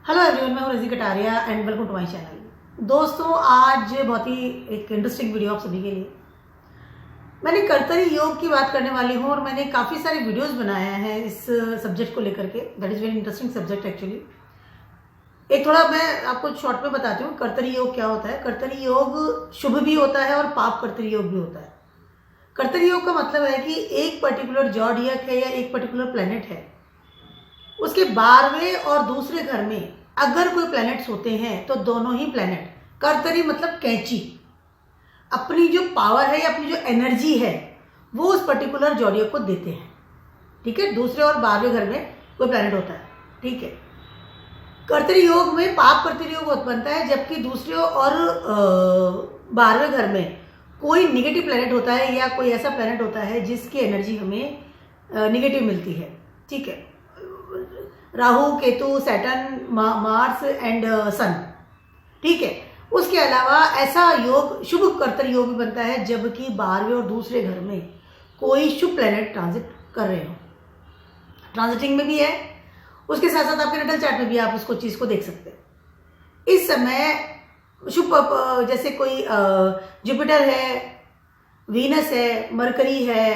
Hello everyone, मैं हूं Razi Kataria and welcome to my channel. दोस्तों, आज बहुत ही एक इंटरेस्टिंग वीडियो आप सभी के लिए। मैंने कर्तरी योग की बात करने वाली हूं और मैंने काफ़ी सारे वीडियोस बनाए हैं इस सब्जेक्ट को लेकर के। That is very interesting subject actually. एक थोड़ा मैं आपको शॉर्ट में बताती हूँ कर्तरी योग क्या होता है। कर्तरी योग शुभ भी होता है और पाप कर्तरी योग भी होता है। कर्तरी योग का मतलब है कि एक पर्टिकुलर जॉडियक है या एक पर्टिकुलर प्लैनेट है, उसके 12वें और दूसरे घर में अगर कोई प्लैनेट्स होते हैं तो दोनों ही प्लैनेट कर्तरी मतलब कैंची अपनी जो पावर है या अपनी जो एनर्जी है वो उस पर्टिकुलर जॉडियक को देते हैं। ठीक है, दूसरे और 12वें घर में कोई प्लैनेट होता है। ठीक है, कर्तरी योग में पाप कर्तरी योग बनता है जबकि दूसरे और 12वें घर में कोई निगेटिव प्लैनेट होता है या कोई ऐसा प्लैनेट होता है जिसकी एनर्जी हमें निगेटिव मिलती है। ठीक है, Rahu, Ketu, Saturn, Mars and Sun. ठीक है, उसके अलावा ऐसा योग शुभ कर्तरी योग भी बनता है जबकि 12वें और दूसरे घर में कोई शुभ प्लैनेट ट्रांजिट कर रहे हो। ट्रांजिटिंग में भी है, उसके साथ साथ आपके नटल चार्ट में भी आप उसको चीज़ को देख सकते हैं। इस समय शुभ जैसे कोई जुपिटर है, वीनस है, मरकरी है,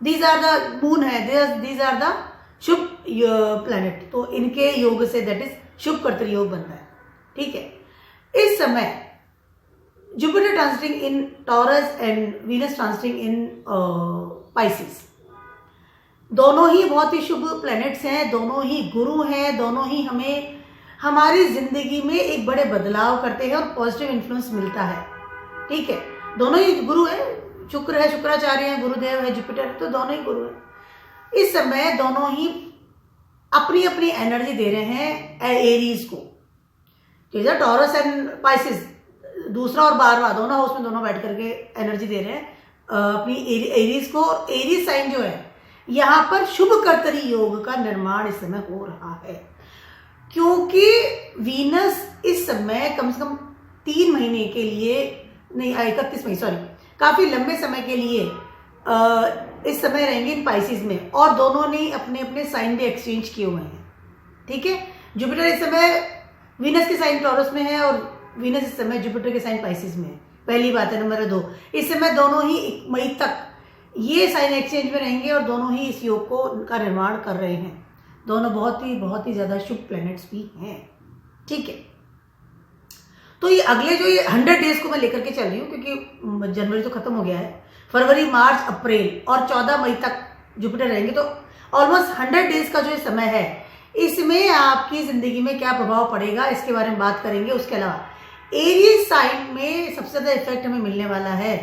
दीज आर द मून है, these are the shubh planet. तो इनके योग से दैट इज शुभ कर्तरी योग बनता है। ठीक है, इस समय Jupiter transiting in taurus and Venus transiting in Pisces, दोनों ही बहुत ही शुभ प्लैनेट्स हैं, दोनों ही गुरु हैं, दोनों ही हमें हमारी जिंदगी में एक बड़े बदलाव करते हैं और पॉजिटिव इन्फ्लुएंस मिलता है। ठीक है, दोनों ही गुरु है, शुक्र है, शुक्राचार्य है, गुरुदेव है, जुपिटर, तो दोनों ही गुरु है। इस समय दोनों ही अपनी अपनी एनर्जी दे रहे हैं एरीज को। टॉरस एंड पाइसिस, दूसरा और 12वां दोनों हाउस में दोनों बैठ करके एनर्जी दे रहे हैं अपनी एरीज को। एरीज साइन जो है यहाँ पर शुभ कर्तरी योग का निर्माण इस समय हो रहा है क्योंकि वीनस इस समय कम से कम 3 महीने के लिए, नहीं 31 महीने, सॉरी, काफी लंबे समय के लिए इस समय रहेंगे इन पाइसिस में और दोनों ने अपने अपने साइन भी एक्सचेंज किए हुए हैं। ठीक है, जुपिटर इस समय वीनस के साइन टॉरस में है और वीनस इस समय जुपिटर के साइन पाइसिस में है। पहली बात है। नंबर 2, इस समय दोनों ही 1 मई तक ये साइन एक्सचेंज में रहेंगे और दोनों ही इस योग को का निर्माण कर रहे हैं। दोनों बहुत ही ज्यादा शुभ प्लैनेट्स भी हैं। ठीक है, तो ये अगले जो ये 100 डेज को मैं लेकर के चल रही हूँ क्योंकि जनवरी तो खत्म हो गया है। फरवरी, मार्च, अप्रैल और 14 मई तक जुपिटर रहेंगे, तो ऑलमोस्ट 100 डेज का जो समय है इसमें आपकी जिंदगी में क्या प्रभाव पड़ेगा इसके बारे में बात करेंगे। उसके अलावा एरीज साइन में सबसे ज्यादा इफेक्ट हमें मिलने वाला है।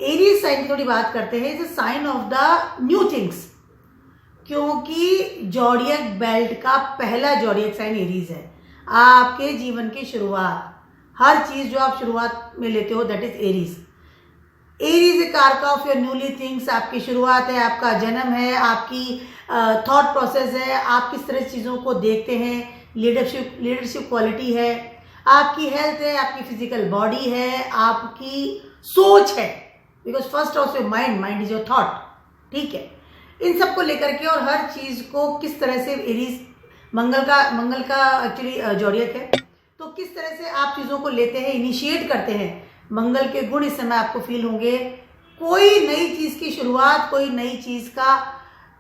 एरीज साइन की थोड़ी बात करते हैं। It's a sign of the new things क्योंकि जॉडियक बेल्ट का पहला जॉडियक साइन एरीज है। आपके जीवन की शुरुआत, हर चीज जो आप शुरुआत में लेते हो दैट इज एरीज। एरीज ए कारक ऑफ योर न्यूली थिंग्स, आपकी शुरुआत है, आपका जन्म है, आपकी थॉट प्रोसेस है, आप किस तरह चीज़ों को देखते हैं, लीडरशिप क्वालिटी है, आपकी हेल्थ है, आपकी फिजिकल बॉडी है, आपकी सोच है, because first of your mind is your thought. ठीक है, इन सब को लेकर के और हर चीज़ को किस तरह से एरीज मंगल का एक्चुअली जॉडियक है, तो किस तरह से आप चीज़ों को लेते हैं, इनिशिएट करते हैं। मंगल के गुण इस समय आपको फील होंगे। कोई नई चीज की शुरुआत, कोई नई चीज का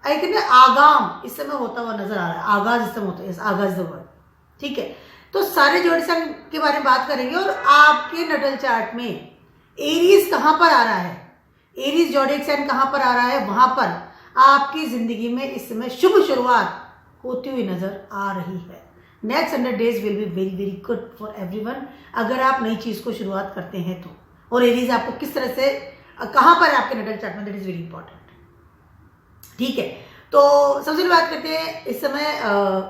एक ना आगाम इस समय होता हुआ नजर आ रहा है। आगाज इस समय होता है, आगाज द वर्ड। ठीक है, तो सारे जॉडियक साइन के बारे में बात करेंगे और आपके नटल चार्ट में एरीज कहाँ पर आ रहा है, एरीज जॉडियक साइन कहाँ पर आ रहा है, वहां पर आपकी जिंदगी में इस समय शुभ शुरुआत होती हुई नजर आ रही है। Next 100 days will be very very good for everyone अगर आप नई चीज को शुरुआत करते हैं तो। और एरीज आपको किस तरह से कहां पर है आपके नटल चार्ट में, दैट इज वेरी इंपॉर्टेंट। ठीक है, तो सबसे पहले बात करते हैं इस समय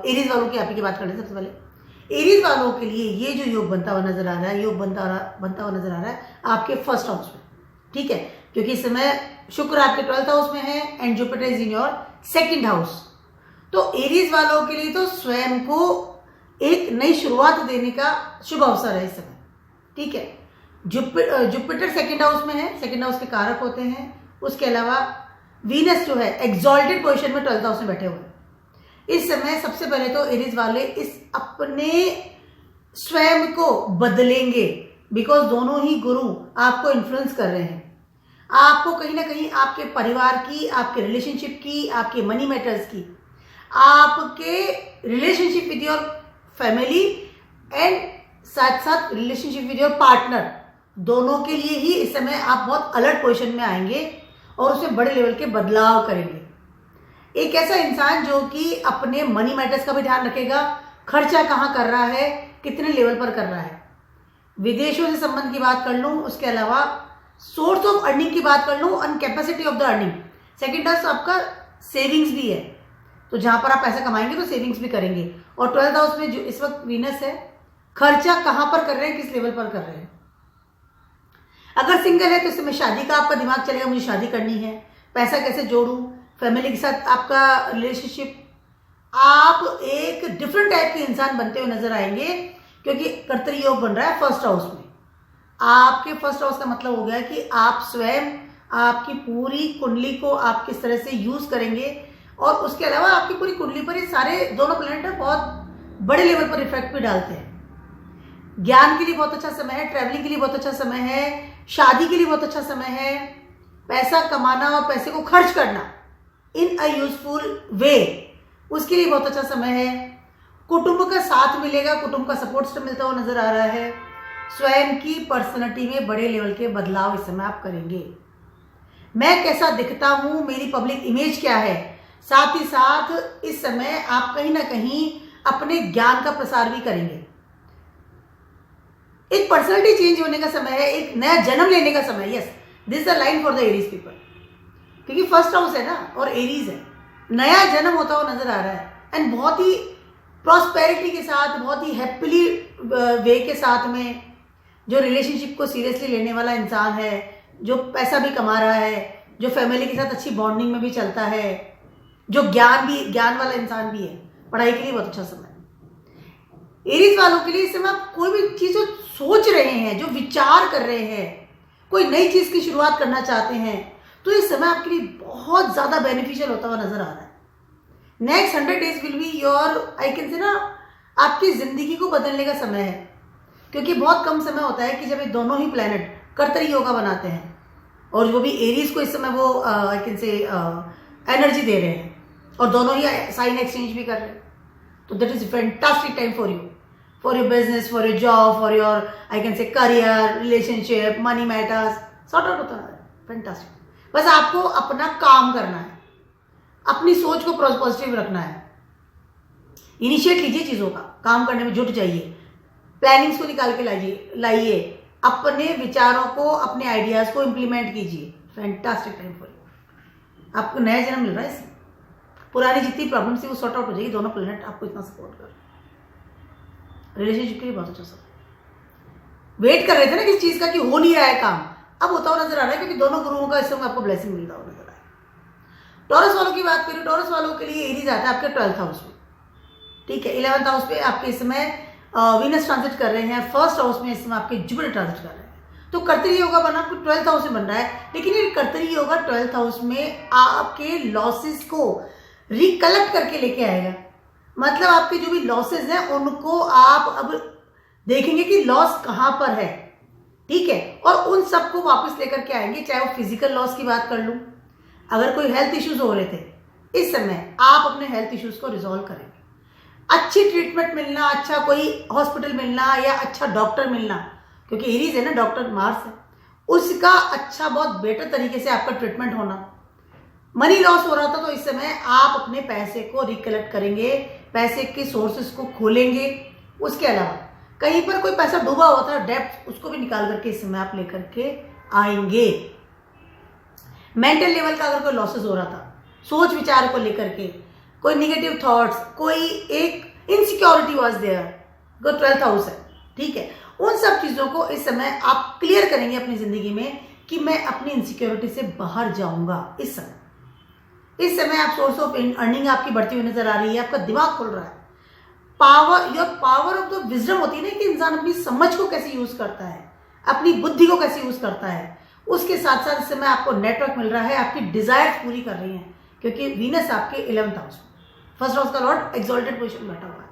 एरीज वालों की, आप की बात करते हैं। सबसे पहले एरीज वालों के लिए ये जो योग बनता हुआ नजर आ रहा है, योग बनता हुआ नजर आ रहा है आपके फर्स्ट हाउस में। ठीक है, क्योंकि इस समय शुक्र आपके 12th हाउस में है and Jupiter is in your 2nd house. तो एरीज वालों के लिए तो स्वयं को एक नई शुरुआत देने का शुभ अवसर है इस समय। ठीक है, जुपिटर 2nd हाउस में है, 2nd हाउस के कारक होते हैं। उसके अलावा वीनस जो है एक्सॉल्टेड पोजीशन में 12th हाउस में बैठे हुए हैं। इस समय सबसे पहले तो एरीज वाले इस अपने स्वयं को बदलेंगे, बिकॉज दोनों ही गुरु आपको इन्फ्लुएंस कर रहे हैं। आपको कहीं ना कहीं आपके परिवार की, आपके रिलेशनशिप की, आपके मनी मैटर्स की, आपके relationship with your family and साथ साथ रिलेशनशिप विद योर पार्टनर, दोनों के लिए ही इस समय आप बहुत अलर्ट पोजीशन में आएंगे और उसमें बड़े लेवल के बदलाव करेंगे। एक ऐसा इंसान जो कि अपने मनी मैटर्स का भी ध्यान रखेगा, खर्चा कहाँ कर रहा है, कितने लेवल पर कर रहा है, विदेशों से संबंध की बात कर लूँ, उसके अलावा सोर्स ऑफ अर्निंग की बात कर लूँ और capacity of the earning. Second house आपका सेविंग्स भी है, तो जहाँ पर आप पैसा कमाएंगे तो सेविंग्स भी करेंगे। और 12th हाउस में जो इस वक्त वीनस है, खर्चा कहाँ पर कर रहे हैं, किस लेवल पर कर रहे हैं। अगर सिंगल है तो इस समय शादी का आपका दिमाग चलेगा, मुझे शादी करनी है, पैसा कैसे जोड़ूं, फैमिली के साथ आपका रिलेशनशिप, आप एक डिफरेंट टाइप के इंसान बनते हुए नजर आएंगे, क्योंकि कर्तरी योग बन रहा है फर्स्ट हाउस में। आपके फर्स्ट हाउस का मतलब हो गया कि आप स्वयं आपकी पूरी कुंडली को आप किस तरह से यूज करेंगे, और उसके अलावा आपकी पूरी कुंडली पर ये सारे दोनों प्लैनेट बहुत बड़े लेवल पर इफेक्ट भी डालते हैं। ज्ञान के लिए बहुत अच्छा समय है, ट्रैवलिंग के लिए बहुत अच्छा समय है, शादी के लिए बहुत अच्छा समय है, पैसा कमाना और पैसे को खर्च करना इन अ यूजफुल वे, उसके लिए बहुत अच्छा समय है। कुटुंब का साथ मिलेगा, कुटुंब का सपोर्ट सिस्टम मिलता हुआ नजर आ रहा है। स्वयं की पर्सनालिटी में बड़े लेवल के बदलाव इस समय आप करेंगे। मैं कैसा दिखता हूं, मेरी पब्लिक इमेज क्या है, साथ ही साथ इस समय आप कहीं ना कहीं अपने ज्ञान का प्रसार भी करेंगे। एक पर्सनालिटी चेंज होने का समय है, एक नया जन्म लेने का समय। Yes, this is the line for the Aries people, क्योंकि फर्स्ट हाउस है ना और एरीज है, नया जन्म होता हुआ नजर आ रहा है। एंड बहुत ही प्रॉस्पेरिटी के साथ, बहुत ही हैप्पीली वे के साथ में, जो रिलेशनशिप को सीरियसली लेने वाला इंसान है, जो पैसा भी कमा रहा है, जो फैमिली के साथ अच्छी बॉन्डिंग में भी चलता है, जो ज्ञान वाला इंसान भी है, पढ़ाई के लिए बहुत अच्छा समय। एरीज वालों के लिए इस समय आप कोई भी चीज जो सोच रहे हैं, जो विचार कर रहे हैं, कोई नई चीज की शुरुआत करना चाहते हैं, तो इस समय आपके लिए बहुत ज्यादा बेनिफिशियल होता हुआ नजर आ रहा है। Next 100 days will be your, I can से ना, आपकी जिंदगी को बदलने का समय है, क्योंकि बहुत कम समय होता है कि जब ये दोनों ही प्लैनेट कर्तरी योगा बनाते हैं, और वो भी एरीज को इस समय वो आई कैन से एनर्जी दे रहे हैं, और दोनों ही साइन एक्सचेंज भी कर रहे हैं। तो that is fantastic time for your business, for your job, for your I can से career, relationship, money matters sort out होता है। फैंटास्टिक। बस आपको अपना काम करना है, अपनी सोच को पॉजिटिव रखना है, इनिशिएट लीजिए चीजों का, काम करने में जुट जाइए, प्लानिंग्स को निकाल के लाइए, अपने विचारों को, अपने आइडियाज को इम्प्लीमेंट कीजिए। Fantastic time for you. आपको नया जन्म मिल रहा है इसमें, पुरानी जितनी प्रॉब्लम्स थी वो सॉर्ट आउट हो जाएगी। दोनों प्लैनेट आपको इतना सपोर्ट कर रहे हैं। रिलेशनशिप के लिए बहुत अच्छा सब वेट कर रहे थे ना किस चीज का कि हो नहीं रहा है काम, अब होता हुआ नजर आ रहा है, क्योंकि दोनों गुरुओं का इस समय आपको ब्लेसिंग मिलता हुआ नजर आ रहा है। टॉरस वालों की बात करें, टॉरस वालों के लिए एरीज आता है आपके 12th हाउस में, ठीक है। 11th हाउस पे आपके इस समय वीनस ट्रांजिट कर रहे हैं, फर्स्ट हाउस में इस समय आपके जुपिटर ट्रांजिट कर रहे हैं, तो कर्तरी योगा बना आपको 12th हाउस में बन रहा है। लेकिन ये कर्तरी योगा 12th हाउस में आपके लॉसेस को रिकलेक्ट करके लेके आएगा। मतलब आपके जो भी लॉसेस हैं उनको आप अब देखेंगे कि लॉस कहाँ पर है, ठीक है, और उन सबको वापस लेकर के आएंगे। चाहे वो फिजिकल लॉस की बात कर लूँ, अगर कोई हेल्थ इश्यूज हो रहे थे, इस समय आप अपने हेल्थ इश्यूज को रिजॉल्व करेंगे। अच्छी ट्रीटमेंट मिलना, अच्छा कोई हॉस्पिटल मिलना या अच्छा डॉक्टर मिलना, क्योंकि एरीज है ना, डॉक्टर मार्स है, उसका अच्छा बहुत बेटर तरीके से आपका ट्रीटमेंट होना। मनी लॉस हो रहा था तो इस समय आप अपने पैसे को रिकलेक्ट करेंगे, पैसे के सोर्सेस को खोलेंगे। उसके अलावा कहीं पर कोई पैसा डूबा हुआ था, डेब्ट, उसको भी निकाल करके इस समय आप लेकर के आएंगे। मेंटल लेवल का अगर कोई लॉसेस हो रहा था, सोच विचार को लेकर के कोई निगेटिव थॉट्स, कोई एक इनसिक्योरिटी वाज देयर, जो 12th हाउस है, ठीक है, उन सब चीजों को इस समय आप क्लियर करेंगे अपनी जिंदगी में कि मैं अपनी इनसिक्योरिटी से बाहर जाऊंगा। इस समय आप सोर्स ऑफ अर्निंग आपकी बढ़ती हुई नजर आ रही है, आपका दिमाग खुल रहा है। Your power of the wisdom होती है ना, कि इंसान अपनी समझ को कैसे यूज करता है, अपनी बुद्धि को कैसे यूज करता है। उसके साथ साथ इस समय आपको नेटवर्क मिल रहा है, आपकी डिजायर्स पूरी कर रही हैं, क्योंकि वीनस आपके 11th हाउस में, फर्स्ट हाउस का लॉर्ड एक्सॉल्टेड पोजीशन में बैठा हुआ है।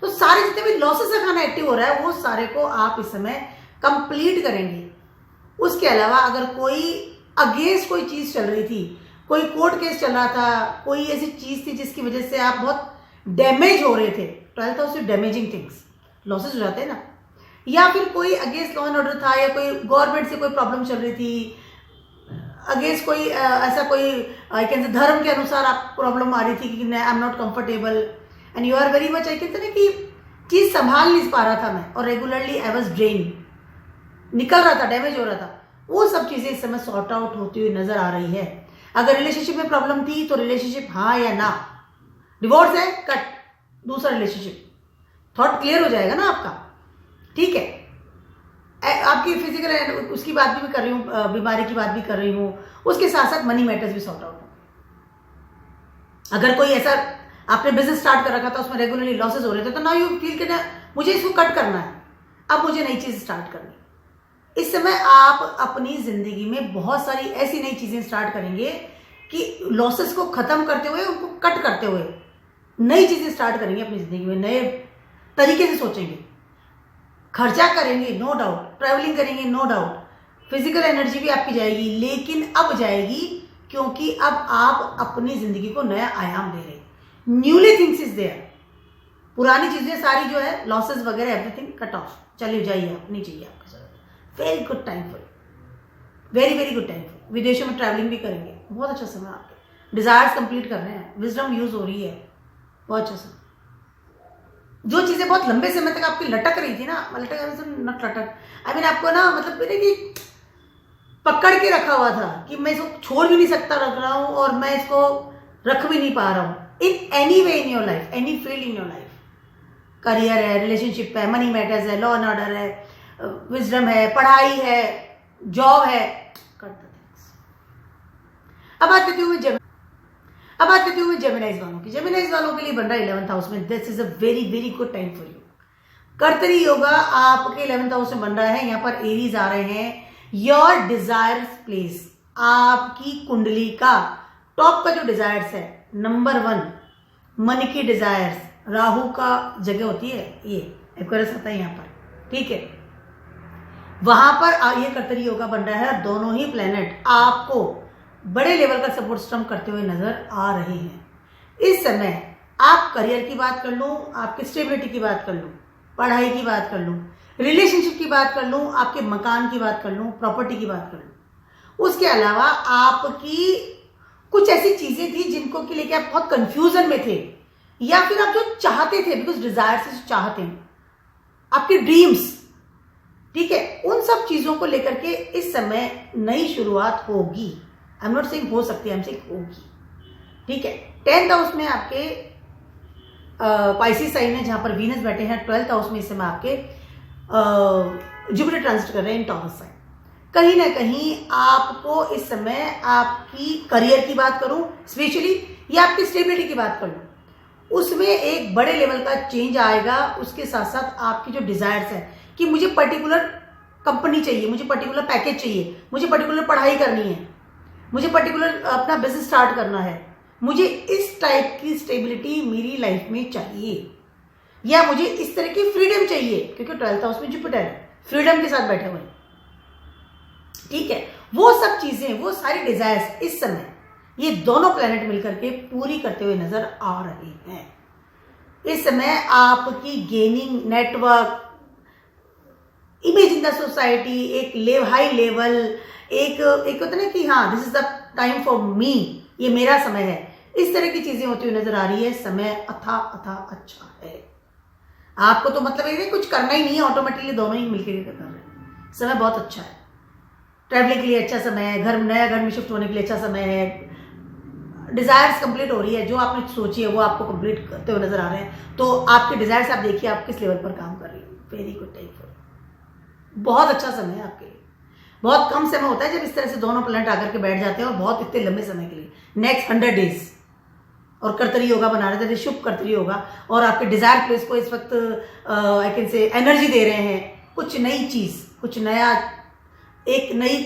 तो सारे जितने भी लॉसेस का खाना एक्टिव हो रहा है वो सारे को आप इस समय कंप्लीट करेंगे। उसके अलावा अगर कोई अगेंस्ट कोई चीज चल रही थी, कोई कोर्ट केस चल रहा था, कोई ऐसी चीज थी जिसकी वजह से आप बहुत डैमेज हो रहे थे, 12th हाउस से डैमेजिंग थिंग्स, लॉसेस हो जाते हैं ना, या फिर कोई अगेंस्ट लॉ एंड ऑर्डर था, या कोई गवर्नमेंट से कोई प्रॉब्लम चल रही थी, अगेंस्ट कोई ऐसा कोई आई कैन से धर्म के अनुसार आप प्रॉब्लम आ रही थी कि I am not comfortable and you are very much, I can say कि चीज संभाल नहीं पा रहा था मैं और रेगुलरली आई वाज ड्रेन, निकल रहा था, डैमेज हो रहा था, वो सब चीजें इस समय सॉर्ट आउट होती हुई नजर आ रही है। अगर रिलेशनशिप में प्रॉब्लम थी तो रिलेशनशिप हाँ या ना, डिवोर्स है कट, दूसरा रिलेशनशिप, थॉट क्लियर हो जाएगा ना आपका, ठीक है। आपकी फिजिकल उसकी बात भी कर रही हूँ, बीमारी की बात भी कर रही हूँ, उसके साथ साथ मनी मैटर्स भी सॉर्ट आउट हो। अगर कोई ऐसा आपने बिजनेस स्टार्ट कर रखा था उसमें रेगुलरली लॉसेस हो रहे थे, तो नाउ यू फील कि ना मुझे इसको कट करना है, अब मुझे नई चीज स्टार्ट करनी। इस समय आप अपनी जिंदगी में बहुत सारी ऐसी नई चीजें स्टार्ट करेंगे कि लॉसेस को खत्म करते हुए, उनको कट करते हुए नई चीजें स्टार्ट करेंगे अपनी जिंदगी में, नए तरीके से सोचेंगे, खर्चा करेंगे नो डाउट, ट्रैवलिंग करेंगे नो डाउट, फिजिकल एनर्जी भी आपकी जाएगी, लेकिन अब जाएगी क्योंकि अब आप अपनी जिंदगी को नया आयाम दे रहे हैं। न्यूली थिंग्स इज देयर, पुरानी चीजें सारी जो है लॉसेस वगैरह एवरीथिंग कट ऑफ, चलिए जाइए, आप नहीं चाहिए आपको जरूरत। Very good time for, very very good time for. विदेशों में ट्रैवलिंग भी करेंगे, बहुत अच्छा समय आपके, डिजायर्स कंप्लीट कर रहे हैं, विजडम यूज हो रही है, बहुत अच्छा समय। जो चीजें बहुत लंबे समय तक आपकी लटक रही थी ना, नट लटक, आई मीन आपको ना मतलब कि पकड़ के रखा हुआ था कि मैं इसको छोड़ भी नहीं सकता, रख रहा हूं और मैं इसको रख भी नहीं पा रहा हूं, in any way in your life, any field in your life, career है, रिलेशनशिप है, मनी मैटर्स है, लॉ एंड ऑर्डर है, विजडम है, पढ़ाई है, जॉब है, करते थिंग्स। अब बात करती हूँ जेमिनाइज वालों की। जेमिनाइज वालों के लिए बन रहा है 11th हाउस में, this is a very very good time for you. कर्तरी योगा आपके 11th हाउस में बन रहा है, यहाँ पर एरीज आ रहे हैं, योर डिजायर्स प्लेस, आपकी कुंडली का टॉप का जो डिजायर्स है, नंबर 1 मन की डिजायर्स, राहु का जगह होती है, ये एक्वेरियस आता है यहाँ पर, ठीक है, वहां पर ये कर्तरी योगा बन रहा है। दोनों ही प्लेनेट आपको बड़े लेवल का सपोर्ट सिस्टम करते हुए नजर आ रहे हैं। इस समय आप करियर की बात कर लूं, आपकी स्टेबिलिटी की बात कर लूं, पढ़ाई की बात कर लूं, रिलेशनशिप की बात कर लूं, आपके मकान की बात कर लूं, प्रॉपर्टी की बात कर लूं, उसके अलावा आपकी कुछ ऐसी चीजें थी जिनको के लेके आप बहुत कंफ्यूजन में थे, या फिर आप जो चाहते थे, बिकॉज डिजायर से चाहते हैं, आपके ड्रीम्स, ठीक है, उन सब चीजों को लेकर के इस समय नई शुरुआत होगी। आई एम नॉट सेइंग हो सकती है, आई एम सेइंग होगी, ठीक है। 10th हाउस में आपके पाइसिस साइन है जहां पर वीनस बैठे हैं, 12th हाउस में इस समय आपके जुपिटर ट्रांजिट कर रहे हैं इन टॉरस साइन। कहीं ना कहीं आपको इस समय आपकी करियर की बात करूं स्पेशली, या आपकी स्टेबिलिटी की बात करूं, उसमें एक बड़े लेवल का चेंज आएगा। उसके साथ साथ आपकी जो डिजायर्स है कि मुझे पर्टिकुलर कंपनी चाहिए, मुझे पर्टिकुलर पैकेज चाहिए, मुझे पर्टिकुलर पढ़ाई करनी है, मुझे पर्टिकुलर अपना बिजनेस स्टार्ट करना है, मुझे इस टाइप की स्टेबिलिटी मेरी लाइफ में चाहिए, या मुझे इस तरह की फ्रीडम चाहिए, क्योंकि 12th हाउस में जुपिटर है, फ्रीडम के साथ बैठे हुए, ठीक है। वो सब चीजें, वो सारी डिजायर्स इस समय ये दोनों प्लैनेट मिलकर के पूरी करते हुए नजर आ रहे हैं। इस समय आपकी gaining, network, image in the society, एक हाई लेवल, एक होता है ना कि हाँ this is the time for me, ये मेरा समय है, इस तरह की चीजें होती हुई नजर आ रही है। समय अथा अच्छा है, आपको तो मतलब ये कुछ करना ही नहीं है, ऑटोमेटिकली दोनों ही मिलकर कर रहे हैं। समय बहुत अच्छा है, ट्रैवलिंग के लिए अच्छा समय है, नया घर में शिफ्ट होने के लिए अच्छा समय है, डिजायर्स कंप्लीट हो रही है, जो आपने सोची है वो आपको कंप्लीट करते हुए नजर आ रहे हैं। तो आपके डिजायर्स आप देखिए आप किस लेवल पर काम कर रही है। वेरी गुड टाइम फॉर, बहुत अच्छा समय है आपके लिए। बहुत कम समय होता है जब इस तरह से दोनों प्लैनेट आकर के बैठ जाते हैं, और बहुत इतने लंबे समय के लिए, नेक्स्ट 100 डेज। और कर्तरी योगा बना रहे थे, शुभ कर्तरी योगा, और आपके डिजायर प्लेस को इस वक्त आई कैन से एनर्जी दे रहे हैं। कुछ नई चीज, कुछ नया, एक नई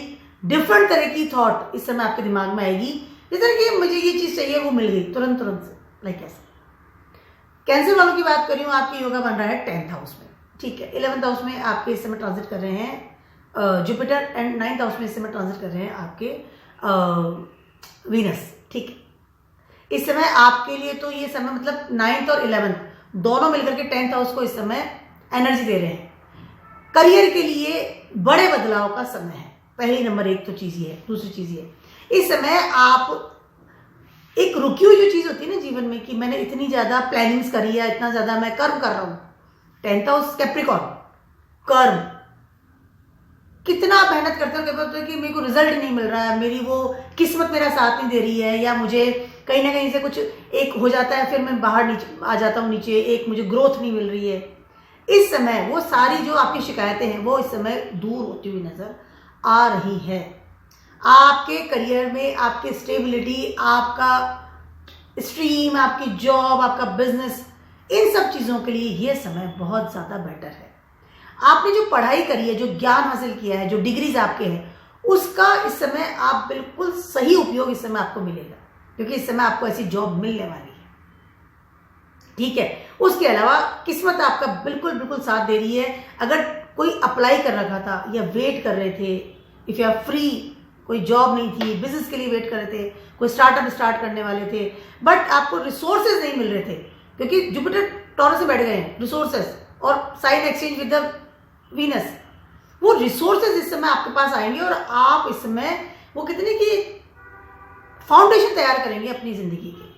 डिफरेंट तरह की थॉट इस समय आपके दिमाग में आएगी, जिस तरह कि मुझे ये चीज चाहिए वो मिल गई तुरंत लाइक ऐसा। कैंसर वालों की बात कर रही हूँ, आपकी योगा बन रहा है 10th हाउस में, ठीक है। 11th हाउस में आपके इस समय ट्रांजिट कर रहे हैं जुपिटर, एंड 9th हाउस में इस समय ट्रांजिट कर रहे हैं आपके वीनस, ठीक है। इस समय आपके लिए तो ये समय मतलब 9th और 11th दोनों मिलकर के 10th हाउस को इस समय एनर्जी दे रहे हैं। करियर के लिए बड़े बदलाव का समय है, पहली नंबर एक तो चीज़ ये है। दूसरी चीज़ ये, इस समय आप एक रुकी हुई जो चीज़ होती है ना जीवन में, कि मैंने इतनी ज़्यादा प्लानिंग्स करी है, इतना ज़्यादा मैं कर्म कर रहा हूँ। 10th हाउस कैप्रिकॉर्न, कर्म, कितना मेहनत करते हो कि मेरे को रिजल्ट नहीं मिल रहा है, मेरी वो किस्मत मेरा साथ नहीं दे रही है, या मुझे कहीं ना कहीं से कुछ एक हो जाता है, फिर मैं बाहर नीचे आ जाता हूँ, नीचे एक मुझे ग्रोथ नहीं मिल रही है। इस समय वो सारी जो आपकी शिकायतें हैं वो इस समय दूर होती हुई नजर आ रही है। आपके करियर में आपकी स्टेबिलिटी, आपका स्ट्रीम, आपकी जॉब, आपका बिजनेस, इन सब चीज़ों के लिए ये समय बहुत ज़्यादा बेटर है। आपने जो पढ़ाई करी है, जो ज्ञान हासिल किया है, जो डिग्रीज आपके हैं, उसका इस समय आप बिल्कुल सही उपयोग इस समय आपको मिलेगा, क्योंकि इस समय आपको ऐसी जॉब मिलने वाली है, ठीक है। उसके अलावा किस्मत आपका बिल्कुल बिल्कुल साथ दे रही है। अगर कोई अप्लाई कर रखा था या वेट कर रहे थे, इफ़ यू आर फ्री, कोई जॉब नहीं थी, बिजनेस के लिए वेट कर रहे थे, कोई स्टार्टअप स्टार्ट करने वाले थे, बट आपको रिसोर्सेज नहीं मिल रहे थे, क्योंकि जुपिटर टॉरस में बैठ गए हैं, रिसोर्सेज, और sign exchange with the Venus, वो रिसोर्सेज इस समय आपके पास आएंगे और आप इस समय वो कितने की फाउंडेशन तैयार करेंगे अपनी जिंदगी के।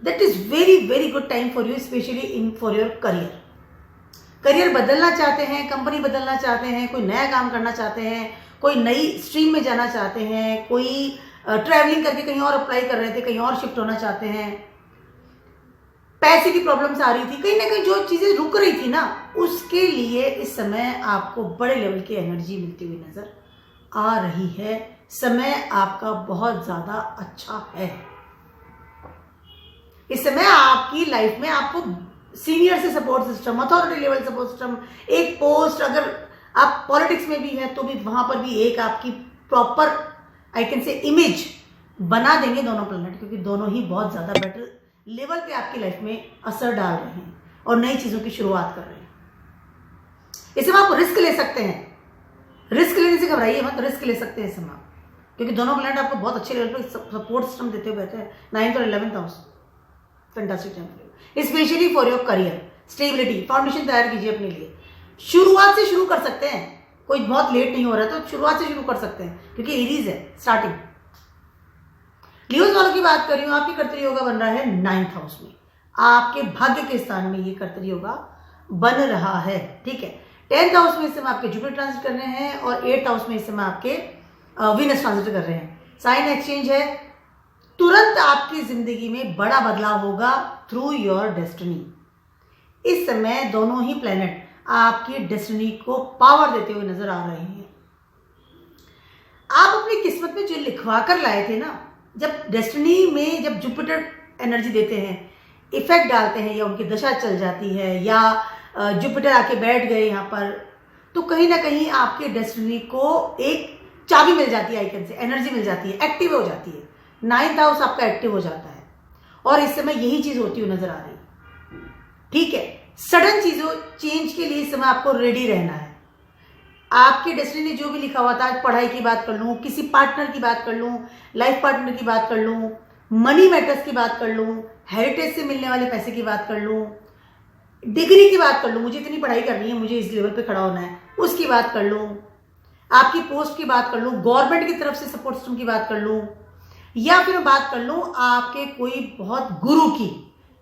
That is very very good time for you, specially in for your career. Career बदलना चाहते हैं, कंपनी बदलना चाहते हैं, कोई नया काम करना चाहते हैं, कोई नई स्ट्रीम में जाना चाहते हैं, कोई ट्रैवलिंग करके कहीं और अप्लाई कर रहे थे, कहीं और शिफ्ट होना चाहते हैं, पैसे की प्रॉब्लम्स आ रही थी, कहीं ना कहीं जो चीज़ें रुक रही थी ना, उसके लिए इस समय आपको बड़े लेवल की एनर्जी मिलती हुई नजर आ रही है। समय आपका बहुत ज़्यादा अच्छा है। इस समय आपकी लाइफ में आपको सीनियर से support system, authority level support system, एक पोस्ट, अगर आप पॉलिटिक्स में भी हैं तो भी वहां पर भी एक आपकी प्रॉपर आई कैन से इमेज बना देंगे दोनों प्लैनेट, क्योंकि दोनों ही बहुत ज़्यादा बेटर लेवल पे आपकी लाइफ में असर डाल रहे हैं और नई चीज़ों की शुरुआत कर रहे हैं। इसमें आप रिस्क ले सकते हैं, रिस्क लेने से घबराइए मत, रिस्क ले सकते हैं इस समय, क्योंकि दोनों प्लैनेट आपको बहुत अच्छे लेवल पर सपोर्ट सिस्टम देते हुए बैठे हैं। 9th और 11th house fantastic time, specially for your career, stability, foundation तैयार कीजिए अपने लिए। शुरुआत से शुरू कर सकते हैं, कोई बहुत लेट नहीं हो रहा है तो शुरुआत से शुरू कर सकते हैं, क्योंकि एरीज है स्टार्टिंग। लियोज वालों की बात कर रही हूँ, आपकी कर्तरी योगा बन रहा है 9th हाउस में, आपके भाग्य के स्थान में ये कर्तरी योगा बन रहा है, ठीक है। 10th हाउस में इस समय आपके जुपिटर ट्रांजिट कर रहे हैं और 8th हाउस में इस समय आपके वीनस ट्रांजिट कर रहे हैं। साइन एक्सचेंज है, तुरंत आपकी जिंदगी में बड़ा बदलाव होगा थ्रू योर डेस्टिनी। इस समय दोनों ही प्लैनेट आपकी डेस्टिनी को पावर देते हुए नजर आ रहे हैं। आप अपनी किस्मत में जो लिखवा कर लाए थे ना, जब डेस्टिनी में जब जुपिटर एनर्जी देते हैं, इफेक्ट डालते हैं, या उनकी दशा चल जाती है, या जुपिटर आके बैठ गए यहाँ पर, तो कहीं ना कहीं आपके डेस्टिनी को एक चाबी मिल जाती है, आई कैन से एनर्जी मिल जाती है, एक्टिव हो जाती है। 9th हाउस आपका एक्टिव हो जाता है और इस समय यही चीज होती हुई नजर आ रही है, ठीक है। सडन चीजों चेंज के लिए इस समय आपको रेडी रहना है। आपके डेस्टिनी ने जो भी लिखा हुआ था, पढ़ाई की बात कर लूँ, किसी पार्टनर की बात कर लूँ, लाइफ पार्टनर की बात कर लूँ, मनी मैटर्स की बात कर लूँ, हेरिटेज से मिलने वाले पैसे की बात कर लूँ, डिग्री की बात कर लूँ, मुझे इतनी पढ़ाई करनी है, मुझे इस लेवल पे खड़ा होना है, उसकी बात कर लूँ, आपकी पोस्ट की बात कर लूँ, गवर्नमेंट की तरफ से सपोर्ट सिस्टम की बात कर लूँ, या फिर बात कर लूँ आपके कोई बहुत गुरु की।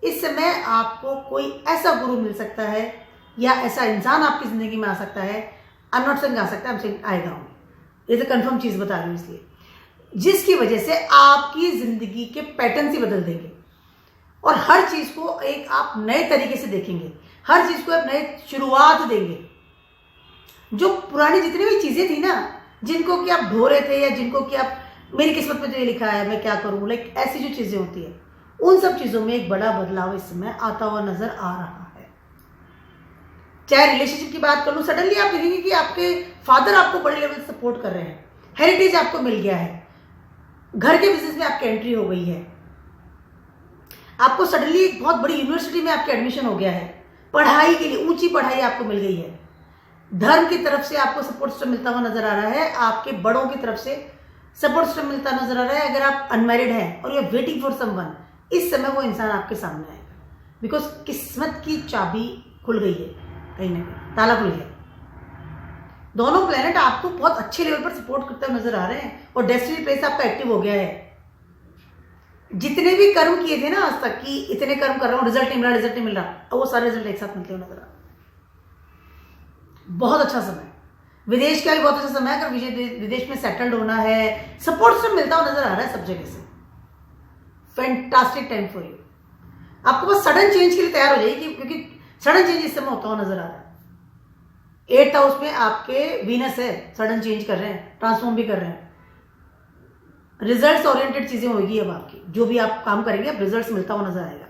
इस समय आपको कोई ऐसा गुरु मिल सकता है या ऐसा इंसान आपकी जिंदगी में आ सकता है, आई एम नॉट सेइंग आ सकता है, आई एम सेइंग आएगा, ये तो कंफर्म चीज बता रही हूँ, इसलिए जिसकी वजह से आपकी जिंदगी के पैटर्न ही बदल देंगे और हर चीज को एक आप नए तरीके से देखेंगे, हर चीज को आप नए शुरुआत देंगे। जो पुरानी जितनी भी चीजें थी ना, जिनको कि आप ढो रहे थे, या जिनको कि आप मेरी किस्मत में तो ये लिखा है मैं क्या करूं, लाइक ऐसी जो चीजें होती है, उन सब चीजों में एक बड़ा बदलाव इस समय आता हुआ नजर आ रहा है। चाहे रिलेशनशिप की बात कर लूं, सडनली आप देखेंगे कि आपके फादर आपको बड़े लेवल से सपोर्ट कर रहे हैं, हेरिटेज आपको मिल गया है, घर के बिजनेस में आपकी एंट्री हो गई है, आपको सडनली एक बहुत बड़ी यूनिवर्सिटी में आपके एडमिशन हो गया है, पढ़ाई के लिए ऊंची पढ़ाई आपको मिल गई है, धर्म की तरफ से आपको सपोर्ट सिस्टम मिलता हुआ नजर आ रहा है, आपके बड़ों की तरफ से सपोर्ट सिस्टम मिलता नजर आ रहा है। अगर आप अनमैरिड हैं और you are waiting for someone, इस समय वो इंसान आपके सामने आएगा, बिकॉज किस्मत की चाबी खुल गई है, कहीं ना कहीं ताला खुल गया। दोनों प्लेनेट आपको बहुत अच्छे लेवल पर सपोर्ट करते हुए नजर आ रहे हैं और डेस्टिनी प्लेस आपका एक्टिव हो गया है। जितने भी कर्म किए थे ना आज तक कि इतने कर्म कर रहा हूं, रिजल्ट नहीं मिल रहा, रिजल्ट नहीं मिल रहा, और वो सारे रिजल्ट एक साथ मिलते हुए नजर आ रहा। बहुत अच्छा समय, विदेश का भी बहुत अच्छा समय है। अगर विदेश में सेटल्ड होना है, सपोर्ट सिस्टम मिलता हुआ नजर आ रहा है सब जगह से। Fantastic time for you. आपको बस सडन चेंज के लिए तैयार हो जाइए, क्योंकि सडन चेंज इस समय होता हुआ नजर आ रहा है। 8th हाउस में आपके वीनस है, सडन चेंज कर रहे हैं, ट्रांसफॉर्म भी कर रहे हैं। रिजल्ट्स ओरिएंटेड चीजें होगी अब आपकी, जो भी आप काम करेंगे अब रिजल्ट्स मिलता हुआ नजर आएगा।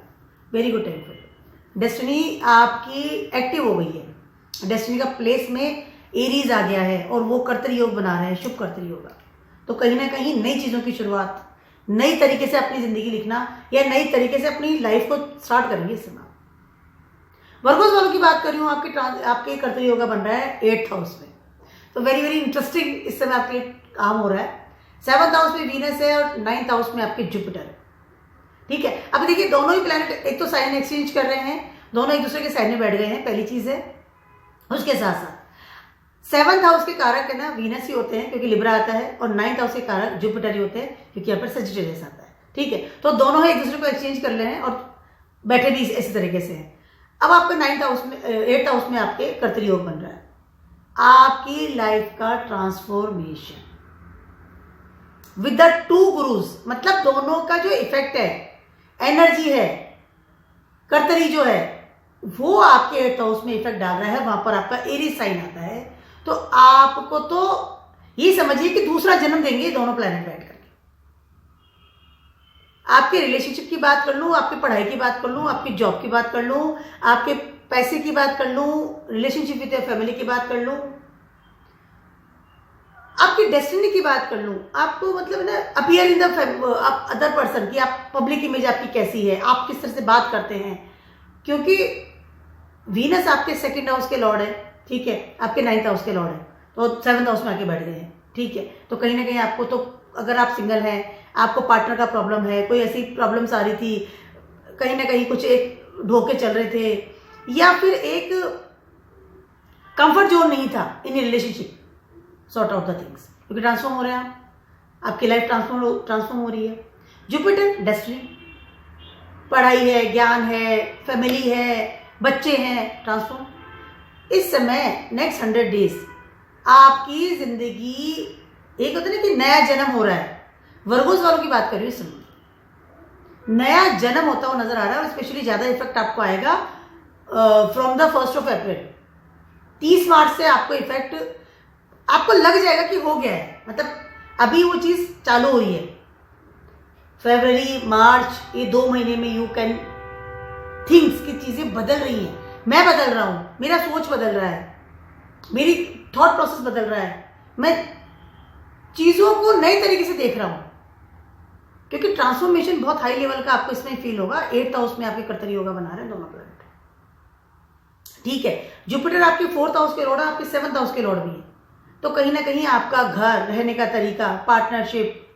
Very good time for you. Destiny आपकी एक्टिव हो गई है, डेस्टिनी का प्लेस में एरीज आ गया है और वो कर्तरी योग बना रहे हैं, शुभ कर्तरी योग। तो कहीं ना कहीं नई चीजों की शुरुआत, नई तरीके से अपनी जिंदगी लिखना या नई तरीके से अपनी लाइफ को स्टार्ट करेंगे इस समय। वर्गोस वालों की बात कर रही हूँ, आपके कर्तव्य योगा बन रहा है 8th हाउस में, तो वेरी वेरी इंटरेस्टिंग इस समय आपके काम हो रहा है। 7th हाउस में वीनस है और 9th हाउस में आपके जुपिटर है। ठीक है, अब देखिए दोनों ही प्लैनेट एक तो साइन एक्सचेंज कर रहे हैं, दोनों एक दूसरे के साइड में बैठ गए हैं, पहली चीज है। उसके साथ साथ 7th हाउस के कारक है ना वीनस ही होते हैं, क्योंकि लिब्रा आता है, और 9th हाउस के कारक जुपिटर ही होते हैं, क्योंकि यहाँ पर सजिटेरियस आता है। ठीक है, तो दोनों एक दूसरे को एक्सचेंज कर ले हैं और बैठे भी इसी तरीके से हैं। अब आपके 8th हाउस में आपके कर्तरी योग बन रहा है। आपकी लाइफ का ट्रांसफॉर्मेशन विद द 2 गुरुज, मतलब दोनों का जो इफेक्ट है, एनर्जी है, कर्तरी जो है वो आपके 8th हाउस में इफेक्ट डाल रहा है। वहां पर आपका एरीज साइन आता है, तो आपको तो ये समझिए कि दूसरा जन्म देंगे दोनों प्लैनेट बैठ करके। आपके रिलेशनशिप की बात कर लूं, आपकी पढ़ाई की बात कर लूं, आपकी जॉब की बात कर लूं, आपके पैसे की बात कर लूं, रिलेशनशिप विद फैमिली की बात कर लूं, आपकी डेस्टिनी की बात कर लूं, आपको मतलब ना appear in the other person की, आप पब्लिक इमेज आपकी कैसी है, आप किस तरह से बात करते हैं, क्योंकि वीनस आपके 2nd हाउस के लॉर्ड है। ठीक है, आपके 9th हाउस के लॉर्ड है, तो 7th हाउस में आके बैठ गए हैं। ठीक है, तो कहीं ना कहीं आपको तो, अगर आप सिंगल हैं, आपको पार्टनर का प्रॉब्लम है, कोई ऐसी प्रॉब्लम्स आ रही थी, कहीं ना कहीं कुछ एक ढोके चल रहे थे, या फिर एक कंफर्ट जोन नहीं था in relationship, sort out the things, क्योंकि ट्रांसफॉर्म हो रहे हैं आपकी लाइफ ट्रांसफॉर्म हो रही है। जुपिटर डेस्टिनी, पढ़ाई है, ज्ञान है, फैमिली है, बच्चे हैं, ट्रांसफॉर्म। इस समय नेक्स्ट 100 डेज आपकी जिंदगी, एक होता है ना कि नया जन्म हो रहा है। वर्गोस वालों की बात कर रही हूँ, इस समय नया जन्म होता हुआ नजर आ रहा है, और स्पेशली ज्यादा इफेक्ट आपको आएगा from the 1st of April. 30 मार्च से आपको इफेक्ट आपको लग जाएगा कि हो गया है, मतलब अभी वो चीज चालू हुई है। फरवरी, मार्च, ये 2 महीने में यू कैन थिंग्स की चीजें बदल रही हैं। मैं बदल रहा हूं, मेरा सोच बदल रहा है, मेरी थॉट प्रोसेस बदल रहा है, मैं चीजों को नए तरीके से देख रहा हूं, क्योंकि ट्रांसफॉर्मेशन बहुत हाई लेवल का आपको इसमें फील होगा। 8th हाउस में आपके कर्तरी योगा बना रहे हैं दोनों प्लैनेट। ठीक है, जुपिटर आपके 4th हाउस के लॉर्ड है, आपके 7th हाउस के लॉर्ड भी है, तो कहीं ना कहीं आपका घर, रहने का तरीका, partnership,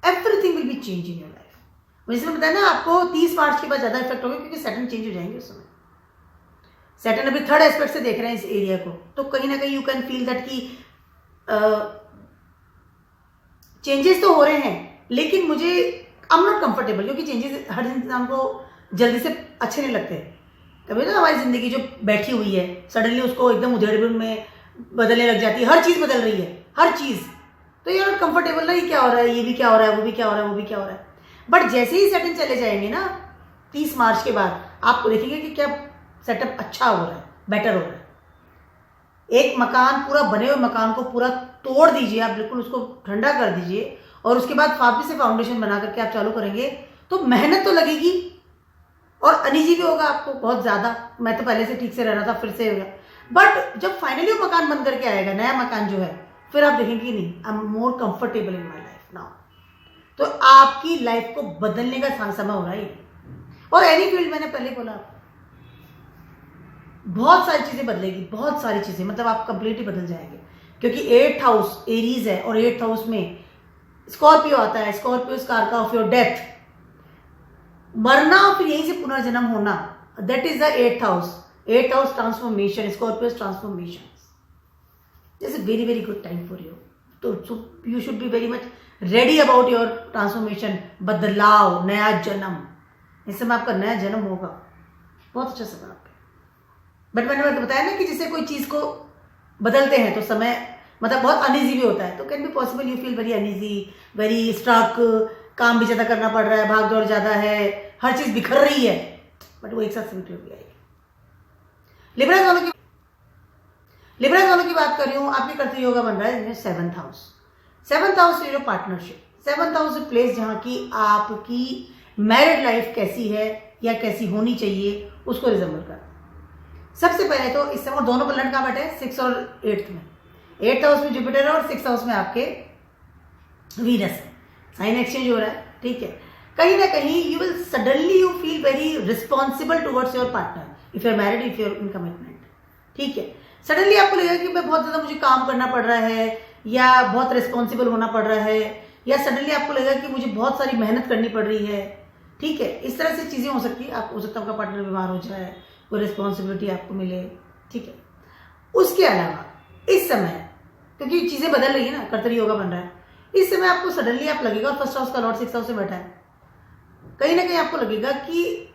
everything will be change in your life. मुझे बताया ना, आपको 30 मार्च के बाद ज्यादा इफेक्ट होगा, क्योंकि सैटर्न चेंज हो जाएंगे उस समय। सैटर्न अभी 3rd एस्पेक्ट से देख रहे हैं इस एरिया को, तो कहीं ना कहीं यू कैन फील दैट कि चेंजेस तो हो रहे हैं, लेकिन मुझे आई एम नॉट कंफर्टेबल, क्योंकि चेंजेस हर इंसान को जल्दी से अच्छे नहीं लगते। कभी तो हमारी जिंदगी जो बैठी हुई है, सडनली उसको एकदम उधेड़-बुन में बदलने लग जाती है, हर चीज बदल रही है, हर चीज, तो यू आर नॉट कंफर्टेबल ना, ये क्या हो रहा है, ये भी क्या हो रहा है, वो भी क्या हो रहा है, वो भी क्या हो रहा है। बट जैसे ही सैटर्न चले जाएंगे ना 30 मार्च के बाद, आपको देखेंगे कि क्या सेटअप अच्छा हो रहा है, बेटर हो रहा है। एक मकान, पूरा बने हुए मकान को पूरा तोड़ दीजिए आप, बिल्कुल उसको ठंडा कर दीजिए, और उसके बाद वापस से फाउंडेशन बना करके आप चालू करेंगे, तो मेहनत तो लगेगी और अनईजी भी होगा आपको बहुत ज्यादा। मैं तो पहले से ठीक से रह रहा था, फिर से होगा, बट जब फाइनली वो मकान बन करके आएगा, नया मकान जो है, फिर आप देखेंगे कि नहीं, I am more comfortable in my life now. तो आपकी लाइफ को बदलने का समय हो रहा है, और एनी फील्ड, मैंने पहले बोला आपको, बहुत सारी चीजें बदलेगी, बहुत सारी चीजें, मतलब आप कंप्लीटली बदल जाएंगे, क्योंकि 8th हाउस एरीज है और 8th हाउस में स्कॉर्पियो आता है। Scorpio is karaka of your death, मरना और फिर यहीं से पुनर्जन्म होना, that is the 8th house. 8th house transformation, Scorpio transformation, this is very very good time for you. तो you should be very much ready about your transformation, बदलाव, नया जन्म। इस समय आपका नया जन्म होगा, बहुत अच्छा समय आपका। बट मैंने बताया ना कि जैसे कोई चीज को बदलते हैं तो समय मतलब बहुत अनईजी भी होता है, तो can be possible you feel very uneasy, very struck, काम भी ज्यादा करना पड़ रहा है, भाग दौड़ ज्यादा है, हर चीज बिखर रही है, बट वो एक साथ स्वीट हो आएगी। लिब्रा वालों की बात कर रही हूँ, आपके कर्तव्य योगा बन रहा है 7th house. 7th house your partnership, 7th house place जहाँ की आपकी मैरिड लाइफ कैसी है या कैसी होनी चाहिए उसको रिजेंबल करता है। सबसे पहले तो इस समय दोनों प्लैनेट कहाँ बैठे हैं, 6 और 8th में। 8th हाउस में जुपिटर है और 6th हाउस में आपके वीनस है। साइन एक्सचेंज हो रहा है, ठीक है। कहीं ना कहीं you will suddenly you feel very responsible towards your partner, if you are married, if you are in commitment, ठीक है। सडनली आपको लगेगा कि मैं बहुत ज्यादा मुझे काम करना पड़ रहा है या बहुत रिस्पॉन्सिबल होना पड़ रहा है, या सडनली आपको लगेगा कि मुझे बहुत सारी मेहनत करनी पड़ रही है, ठीक है। इस तरह से चीजें हो सकती है। आप हो सकता है आपका पार्टनर बीमार हो जाए, कोई रिस्पॉन्सिबिलिटी आपको मिले, ठीक है। उसके अलावा इस समय क्योंकि चीजें बदल रही है ना, कर्तरी योगा बन रहा है, इस समय आपको सडनली आप लगेगा, फर्स्ट हाउस का लॉर्ड 6th हाउस में बैठा है, कहीं ना कहीं आपको लगेगा कि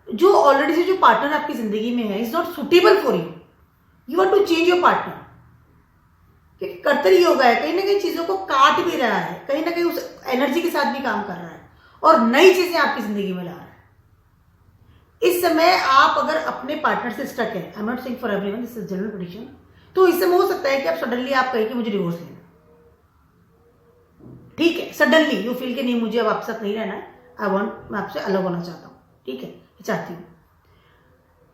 जो ऑलरेडी से जो पार्टनर आपकी जिंदगी में है is not suitable for you, you want to change your partner. क्योंकि कर्तरी योगा है, कहीं ना कहीं चीजों को काट भी रहा है, कहीं ना कहीं उस एनर्जी के साथ भी काम कर रहा है और नई चीजें आपकी जिंदगी में ला रहा है। इस समय आप अगर अपने पार्टनर से स्टक है, आई am not saying for everyone, this is general prediction, तो इस समय हो सकता है कि आप सडनली आप कहें कि मुझे डिवोर्स लेना, ठीक है। सडनली यू फील कि नहीं मुझे अब आपके साथ नहीं रहना है, आई वांट, मैं आपसे अलग होना चाहता हूं, ठीक है, चाहती हूं।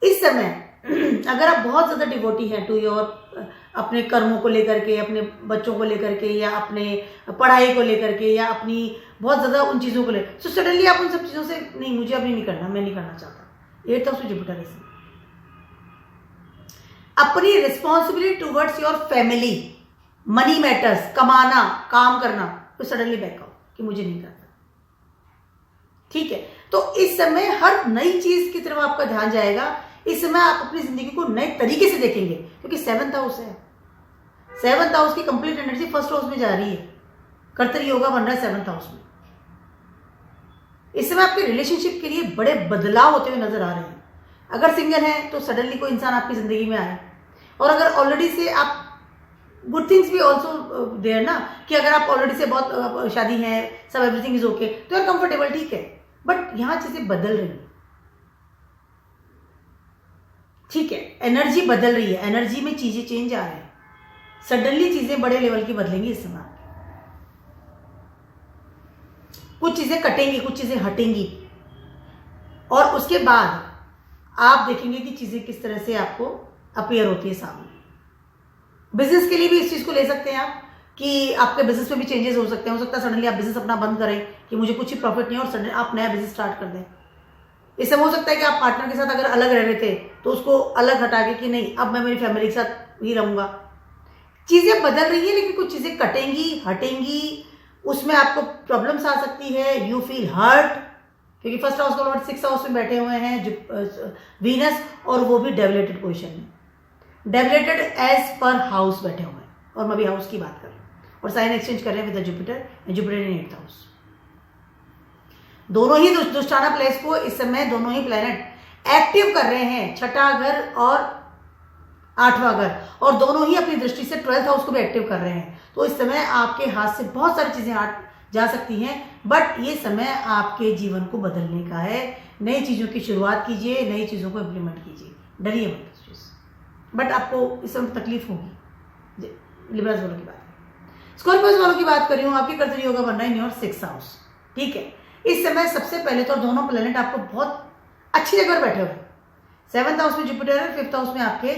इस समय अगर आप बहुत ज्यादा डिवोटी हैं टू योर, अपने कर्मों को लेकर के, अपने बच्चों को लेकर के, या अपने पढ़ाई को लेकर के, या अपनी बहुत ज्यादा उन चीजों को लेकर, तो सडनली आप उन सब चीजों से नहीं, मुझे अभी नहीं करना, मैं नहीं करना चाहता। 8th हाउस में जुपिटर है। अपनी responsibility towards your family, money matters, कमाना, काम करना, तो सडनली बैकआउट कि मुझे नहीं करना, ठीक है। तो इस समय हर नई चीज की तरफ आपका ध्यान जाएगा। इस समय आप अपनी जिंदगी को नए तरीके से देखेंगे, क्योंकि 7th हाउस है। 7th हाउस की कंप्लीट एनर्जी 1st हाउस में जा रही है, कर्तरी योगा बन रहा है 7th हाउस में। इस समय आपके रिलेशनशिप के लिए बड़े बदलाव होते हुए नजर आ रहे हैं। अगर सिंगल हैं तो सडनली कोई इंसान आपकी जिंदगी में आए, और अगर ऑलरेडी से आप, गुड थिंग्स भी ऑल्सो देयर ना, कि अगर आप ऑलरेडी से बहुत शादी है, सब एवरीथिंग इज ओके, तो यार कंफर्टेबल, ठीक है। बट यहां चीजें बदल रही है, ठीक है, एनर्जी बदल रही है, एनर्जी में चीजें चेंज आ रही है, सडनली चीजें बड़े लेवल की बदलेंगी इस समय। कुछ चीजें कटेंगी, कुछ चीजें हटेंगी, और उसके बाद आप देखेंगे कि चीजें किस तरह से आपको अपीयर होती है सामने। बिजनेस के लिए भी इस चीज को ले सकते हैं आप, कि आपके बिजनेस में भी चेंजेस हो सकते हैं। हो सकता है सडनली आप बिजनेस अपना बंद करें कि मुझे कुछ ही प्रॉफिट नहीं है, और सडनली आप नया बिजनेस स्टार्ट कर दें। इससे हो सकता है कि आप पार्टनर के साथ अगर अलग रह रहे थे तो उसको अलग हटा के कि नहीं, अब मैं मेरी फैमिली के साथ ही रहूंगा। चीजें बदल रही है, लेकिन कुछ चीजें कटेंगी, हटेंगी, उसमें आपको प्रॉब्लम्स आ सकती है, यू फील हर्ट, क्योंकि 1st हाउस का लॉर्ड 6th हाउस में बैठे हुए हैं वीनस, और वो भी डेवलेटेड पोजिशन में, डेवलेटेड एज पर हाउस बैठे हुए हैं। और मैं भी हाउस की बात कर रही हूँ, और साइन एक्सचेंज कर रहे हैं with Jupiter, Jupiter in 8th house. दोनों ही दुष्टाना प्लेस को इस समय दोनों ही प्लेनेट एक्टिव कर रहे हैं, 6ठा घर और 8वां घर, और दोनों ही अपनी दृष्टि से 12th हाउस को भी एक्टिव कर रहे हैं। तो इस समय आपके हाथ से बहुत सारी चीजें हट जा सकती हैं, बट ये समय आपके जीवन को बदलने का है। नई चीजों की शुरुआत कीजिए, नई चीजों को इम्प्लीमेंट कीजिए, डरिए मत इस चीज, बट आपको इस समय तकलीफ होगी। लिब्रास वालों की बात, स्कॉर्पियोस वालों की बात कर रही हूँ, आपके कर्तरी योगा बन रहा है इन योर 6th हाउस, ठीक है। इस समय सबसे पहले तो दोनों प्लेनेट आपको बहुत अच्छी जगह पर बैठे हुए हैं। 7th हाउस में जुपिटर है, 5th हाउस में आपके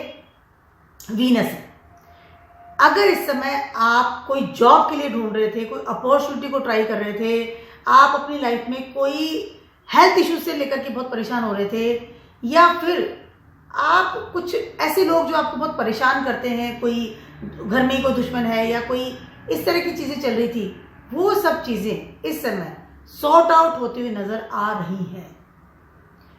वीनस है। अगर इस समय आप कोई जॉब के लिए ढूंढ रहे थे, कोई अपॉर्चुनिटी को ट्राई कर रहे थे, आप अपनी लाइफ में कोई हेल्थ इश्यूज से लेकर के बहुत परेशान हो रहे थे, या फिर आप कुछ ऐसे लोग जो आपको बहुत परेशान करते हैं, कोई घर में ही कोई दुश्मन है या कोई इस तरह की चीज़ें चल रही थी, वो सब चीज़ें इस समय सॉर्ट आउट होती हुई नज़र आ रही हैं,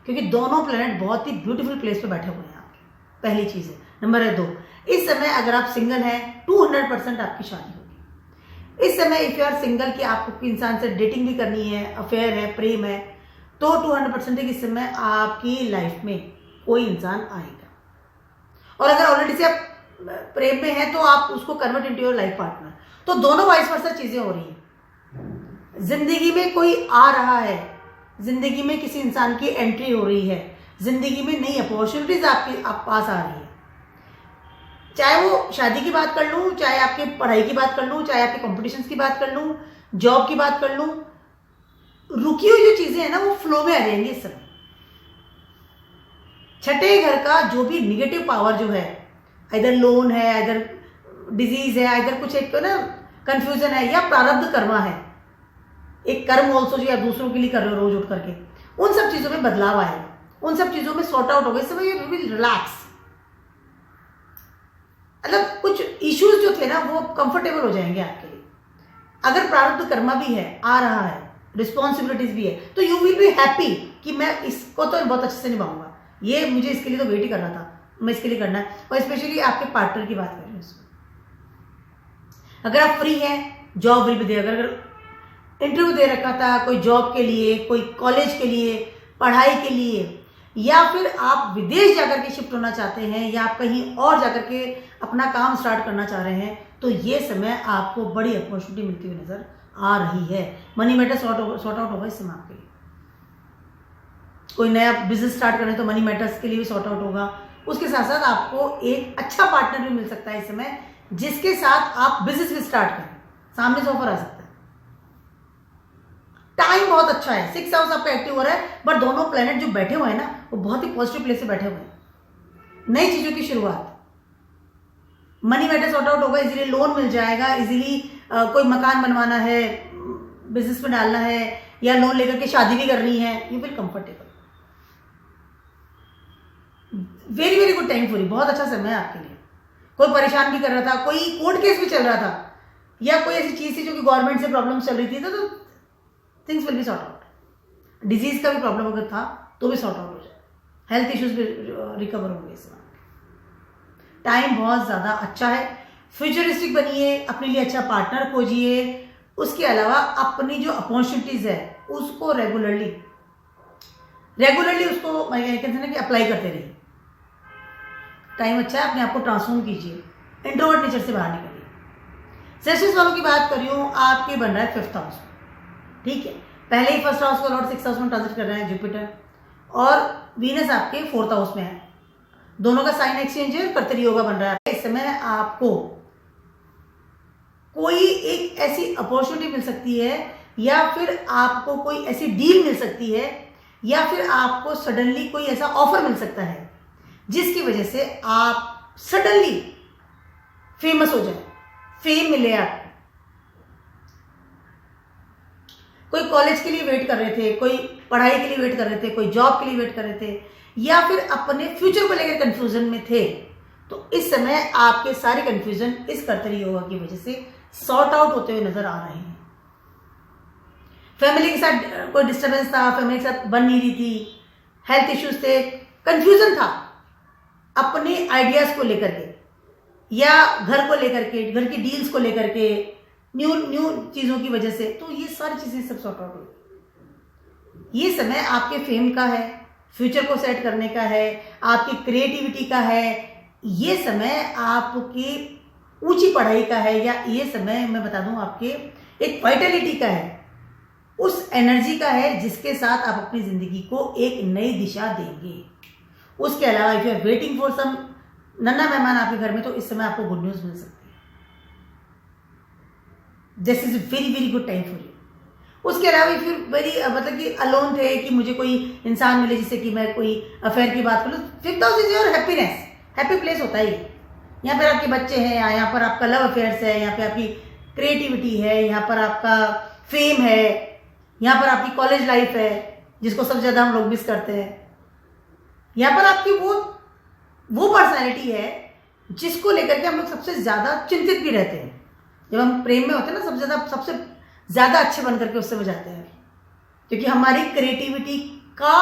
क्योंकि दोनों प्लैनेट बहुत ही ब्यूटीफुल प्लेस पे बैठे हुए हैं आपके। पहली चीज़ है। नंबर 2, इस समय अगर आप सिंगल हैं 200% आपकी शादी होगी। इस समय इफ़ यू आर सिंगल कि आपको इंसान से डेटिंग भी करनी है, अफेयर है, प्रेम है, तो 200% इस समय आपकी लाइफ में कोई इंसान आएगा। और अगर ऑलरेडी से आप प्रेम में हैं तो आप उसको convert into your life partner. तो दोनों वाइस वर्सा चीज़ें हो रही हैं। जिंदगी में कोई आ रहा है, जिंदगी में किसी इंसान की एंट्री हो रही है, जिंदगी में नई अपॉर्चुनिटीज आपके पास आ रही है। चाहे वो शादी की बात कर लूँ, चाहे आपके पढ़ाई की बात कर लूँ, चाहे आपके कॉम्पिटिशन्स की बात कर लूँ, जॉब की बात कर लूँ, रुकी हुई जो चीज़ें हैं ना वो फ्लो में आ जाएंगी इस समय। छठे घर का जो भी निगेटिव पावर जो है, इधर लोन है, इधर डिजीज है, इधर कुछ एक ना कंफ्यूजन है, या प्रारब्ध कर्मा है, एक कर्म ऑल्सो जो आप दूसरों के लिए कर रहे हो रोज उठ करके, उन सब चीज़ों में बदलाव आएगा, उन सब चीज़ों में सॉर्ट आउट होगा। इस समय यू विल रिलैक्स, मतलब कुछ इश्यूज जो थे ना वो कंफर्टेबल हो जाएंगे आपके लिए। अगर प्रारब्ध कर्मा भी है, आ रहा है, रिस्पॉन्सिबिलिटीज भी है, तो यू विल बी हैप्पी कि मैं इसको तो बहुत अच्छे से निभाऊंगा, ये मुझे इसके लिए तो वेट ही कर रहा था, मैं इसके लिए करना है। और स्पेशली आपके पार्टनर की बात कर रही हूँ इसमें। अगर आप फ्री हैं, जॉब भी दे, अगर इंटरव्यू दे रखा था कोई जॉब के लिए, कोई कॉलेज के लिए, पढ़ाई के लिए, या फिर आप विदेश जाकर के शिफ्ट होना चाहते हैं, या आप कहीं और जाकर के अपना काम स्टार्ट करना चाह रहे हैं, तो ये समय आपको बड़ी अपॉर्चुनिटी मिलती हुई नजर आ रही है। मनी मैटर सॉर्ट आउट होगा इस समय आपके लिए। कोई नया बिजनेस स्टार्ट करें तो मनी मैटर्स के लिए भी सॉर्ट आउट होगा। उसके साथ साथ आपको एक अच्छा पार्टनर भी मिल सकता है इस समय, जिसके साथ आप बिजनेस भी स्टार्ट करें, सामने से ऑफर आ सकता है। टाइम बहुत अच्छा है, 6 हाउस आपका एक्टिव हो रहा है, बट दोनों प्लैनेट जो बैठे हुए हैं ना वो बहुत ही पॉजिटिव प्लेस से बैठे हुए हैं। नई चीजों की शुरुआत, मनी मैटर सॉर्ट आउट होगा, इजीली लोन मिल जाएगा, इजीली कोई मकान बनवाना है, बिजनेस में डालना है, या लोन लेकर के शादी भी करनी है, you will comfortable. Very very good time for you, बहुत अच्छा समय है आपके लिए। कोई परेशान भी कर रहा था, कोई कोर्ट केस भी चल रहा था, या कोई ऐसी चीज थी जो कि गवर्नमेंट से प्रॉब्लम चल रही थी, तो things will B sort out. Disease का भी प्रॉब्लम अगर था तो भी सॉर्ट आउट हो जाए, हेल्थ इश्यूज भी रिकवर होंगे इस वक्त। टाइम बहुत ज़्यादा अच्छा है। फ्यूचरिस्टिक बनिए, अपने लिए अच्छा पार्टनर खोजिए। उसके अलावा अपनी जो अपॉर्चुनिटीज़ है उसको रेगुलरली उसको कहते हैं ना कि अप्लाई करते रहिए। टाइम अच्छा है, अपने आप को ट्रांसफॉर्म कीजिए, इंट्रोवर्ट नेचर से बाहर निकलिए। सेशंस वालों की बात कर रही हूँ, आपके बन रहा है 5th हाउस, ठीक है। पहले ही 1st हाउस का लॉर्ड 6th हाउस में ट्रांजिट कर रहे हैं जुपिटर, और वीनस आपके 4th हाउस में है। दोनों का साइन एक्सचेंज है, कर्तरी योगा बन रहा है। इस समय आपको कोई एक ऐसी अपॉर्चुनिटी मिल सकती है, या फिर आपको कोई ऐसी डील मिल सकती है, या फिर आपको सडनली कोई ऐसा ऑफर मिल सकता है जिसकी वजह से आप सडनली फेमस हो जाए, फेम मिले आपको। कोई कॉलेज के लिए वेट कर रहे थे, कोई पढ़ाई के लिए वेट कर रहे थे, कोई जॉब के लिए वेट कर रहे थे, या फिर अपने फ्यूचर को लेकर कंफ्यूजन में थे, तो इस समय आपके सारे कंफ्यूजन इस कर्तरी योगा की वजह से सॉर्ट आउट होते हुए नजर आ रहे हैं। फैमिली के साथ कोई डिस्टर्बेंस था, फैमिली के साथ बन नहीं रही थी, हेल्थ इश्यूज थे, कंफ्यूजन था अपने आइडियाज को लेकर के, या घर को लेकर के, घर की डील्स को लेकर के, न्यू चीजों की वजह से, तो ये सारी चीजें सब सॉर्ट आउट हुई। ये समय आपके फेम का है, फ्यूचर को सेट करने का है, आपकी क्रिएटिविटी का है, ये समय आपकी ऊंची पढ़ाई का है, या ये समय मैं बता दूं आपके एक वाइटलिटी का है, उस एनर्जी का है जिसके साथ आप अपनी जिंदगी को एक नई दिशा देंगे। उसके अलावा if you are waiting for some नन्हा मेहमान आपके घर में, तो इस समय आपको गुड न्यूज मिल सकती है। This is very very good time for you. उसके अलावा फिर वेरी मतलब कि अलोन थे कि मुझे कोई इंसान मिले जिससे कि मैं कोई अफेयर की बात करूँ, 5th house is your happiness, happy place होता है ये। यहाँ पर आपके बच्चे हैं, यहाँ पर आपका लव अफेयर्स है, यहाँ पे आपकी क्रिएटिविटी है, यहाँ पर आपका फेम है, यहाँ पर आपकी कॉलेज लाइफ है, जिसको सबसे ज़्यादा हम लोग मिस करते हैं। यहाँ पर आपकी वो पर्सनैलिटी है जिसको लेकर के हम लोग सबसे ज़्यादा चिंतित भी रहते हैं। जब हम प्रेम में होते हैं ना, सबसे ज़्यादा अच्छे बन करके उस समय जाते हैं, क्योंकि हमारी क्रिएटिविटी का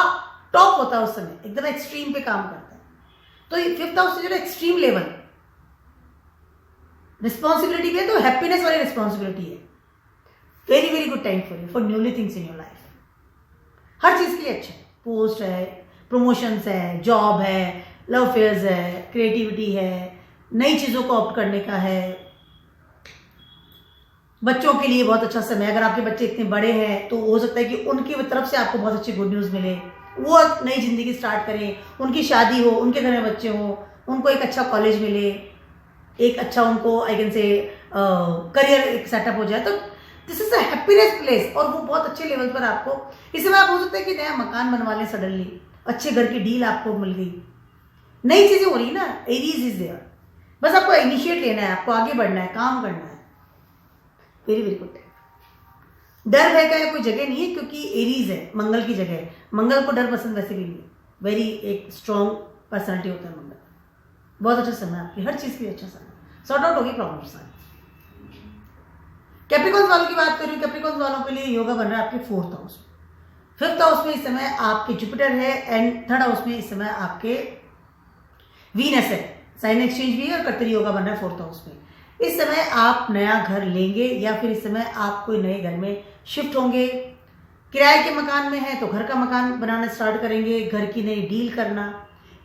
टॉप होता है उस समय, एकदम एक्सट्रीम पे काम करता है। तो 5th हाउस से जो एक्सट्रीम लेवल रिस्पॉन्सिबिलिटी भी है, तो हैप्पीनेस वाली रिस्पॉन्सिबिलिटी है। Very very good time for you, for newly things in your life. हर चीज़ के लिए अच्छा है। पोस्ट है, प्रमोशंस है, जॉब है, लव फेयर्स है, क्रिएटिविटी है, नई चीज़ों को ऑप्ट करने का है। बच्चों के लिए बहुत अच्छा समय। अगर आपके बच्चे इतने बड़े हैं तो हो सकता है कि उनकी तरफ से आपको बहुत अच्छी गुड न्यूज़ मिले, वो नई ज़िंदगी स्टार्ट करें, उनकी शादी हो, उनके घर में बच्चे हों, उनको एक अच्छा कॉलेज मिले, एक अच्छा उनको आई कैन से करियर एक सेटअप हो जाए। तो this is a happiness place, और वो बहुत अच्छे लेवल पर आपको इस समय आप हो सकता है कि नया मकान बनवा लें, सडनली अच्छे घर की डील आपको मिल गई, नई चीज़ें हो रही ना। एरीज इज देयर, बस आपको इनिशिएट लेना है, आपको आगे बढ़ना है, काम करना है। Very very good. डर भय का कोई जगह नहीं है, क्योंकि एरीज है, मंगल की जगह है। मंगल को डर पसंद वैसे भी नहीं है। वेरी एक स्ट्रॉन्ग पर्सनैलिटी होता है मंगल। बहुत अच्छा समय आपकी, हर चीज़ के लिए अच्छा समय, सॉर्ट आउट होगी प्रॉब्लम सारी। कैप्रिकॉर्न्स वालों की बात करूँ, कैप्रिकॉर्न्स वालों के लिए योगा बन रहा है आपके 4th हाउस में। 5th हाउस में इस समय आपके जुपिटर है, एंड 3rd हाउस में इस समय आपके वीनस है। साइन एक्सचेंज भी है, और कर्तरी योगा बन रहा है 4th हाउस में। इस समय आप नया घर लेंगे, या फिर इस समय आप कोई नए घर में शिफ्ट होंगे। किराए के मकान में है तो घर का मकान बनाना स्टार्ट करेंगे, घर की नई डील करना,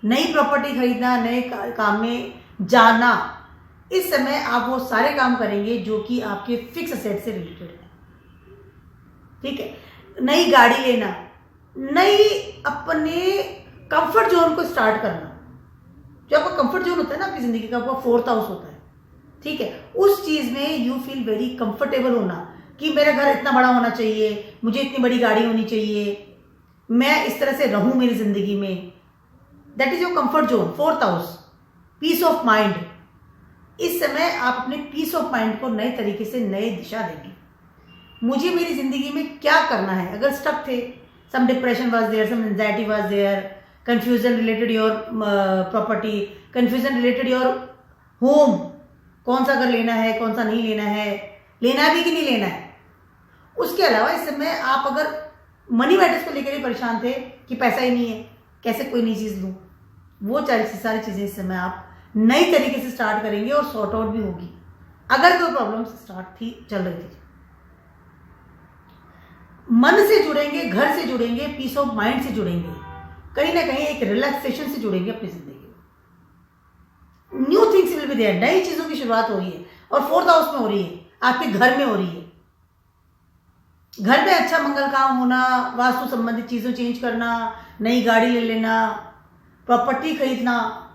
नई प्रॉपर्टी खरीदना, नए काम में जाना। इस समय आप वो सारे काम करेंगे जो कि आपके फिक्स असेट से रिलेटेड है। ठीक है, नई गाड़ी लेना, नई अपने कंफर्ट जोन को स्टार्ट करना। जो आपका कंफर्ट जोन होता है ना आपकी जिंदगी का, वो 4th हाउस होता है। ठीक है, उस चीज में यू फील वेरी कंफर्टेबल होना कि मेरा घर इतना बड़ा होना चाहिए, मुझे इतनी बड़ी गाड़ी होनी चाहिए, मैं इस तरह से रहूं मेरी जिंदगी में। That is your comfort zone, 4th house. Peace of mind, इस समय आप अपने पीस ऑफ माइंड को नए तरीके से नए दिशा देंगे। मुझे मेरी जिंदगी में क्या करना है। अगर स्टक थे, some depression was there, some anxiety was there, confusion related your property, confusion related your home, कौन सा घर लेना है, कौन सा नहीं लेना है, लेना भी कि नहीं लेना है। उसके अलावा इस समय आप अगर मनी मैटर्स को लेकर ही परेशान थे कि पैसा ही नहीं है, कैसे कोई नई चीज़ लूँ, वो सारी चीज़ें इस समय आप नई तरीके से स्टार्ट करेंगे, और सॉर्ट आउट भी होगी अगर कोई प्रॉब्लम स्टार्ट थी, चल रही थी। मन से जुड़ेंगे, घर से जुड़ेंगे, पीस ऑफ माइंड से जुड़ेंगे, कहीं ना कहीं एक रिलैक्सेशन से जुड़ेंगे अपनी जिंदगी में। New things will be there, नई चीजों की शुरुआत हो रही है, और 4th हाउस में हो रही है, आपके घर में हो रही है। घर में अच्छा मंगल काम होना, वास्तु संबंधित चीजों चेंज करना, नई गाड़ी ले लेना, प्रॉपर्टी खरीदना,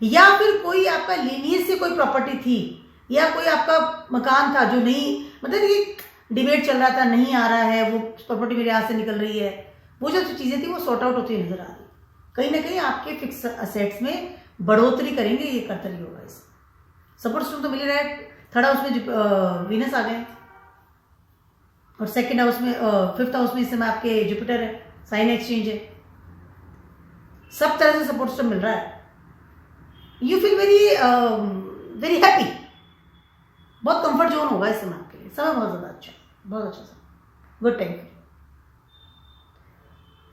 या फिर कोई आपका लीनियस से कोई प्रॉपर्टी थी, या कोई आपका मकान था जो नहीं, मतलब ये डिबेट चल रहा था, नहीं आ रहा है, वो प्रॉपर्टी मेरे हाथ से निकल रही है, वो जो चीज़ें थी वो सॉर्ट आउट होती नजर आ रही। कहीं ना कहीं आपके फिक्स असेट्स में बढ़ोतरी करेंगे ये कर्तरी होगा। इस सपोर्ट स्टोन तो मिल रहा है। 3rd हाउस में वीनस आ गए, और 2nd हाउस में 5th हाउस में इस समय आपके जुपिटर है, साइन एक्सचेंज है, सब तरह से सपोर्ट स्टोन मिल रहा है। You feel very very happy, बहुत कंफर्ट जोन होगा इस समय आपके लिए। समय बहुत ज़्यादा अच्छा, बहुत अच्छा समय, गुड टाइम।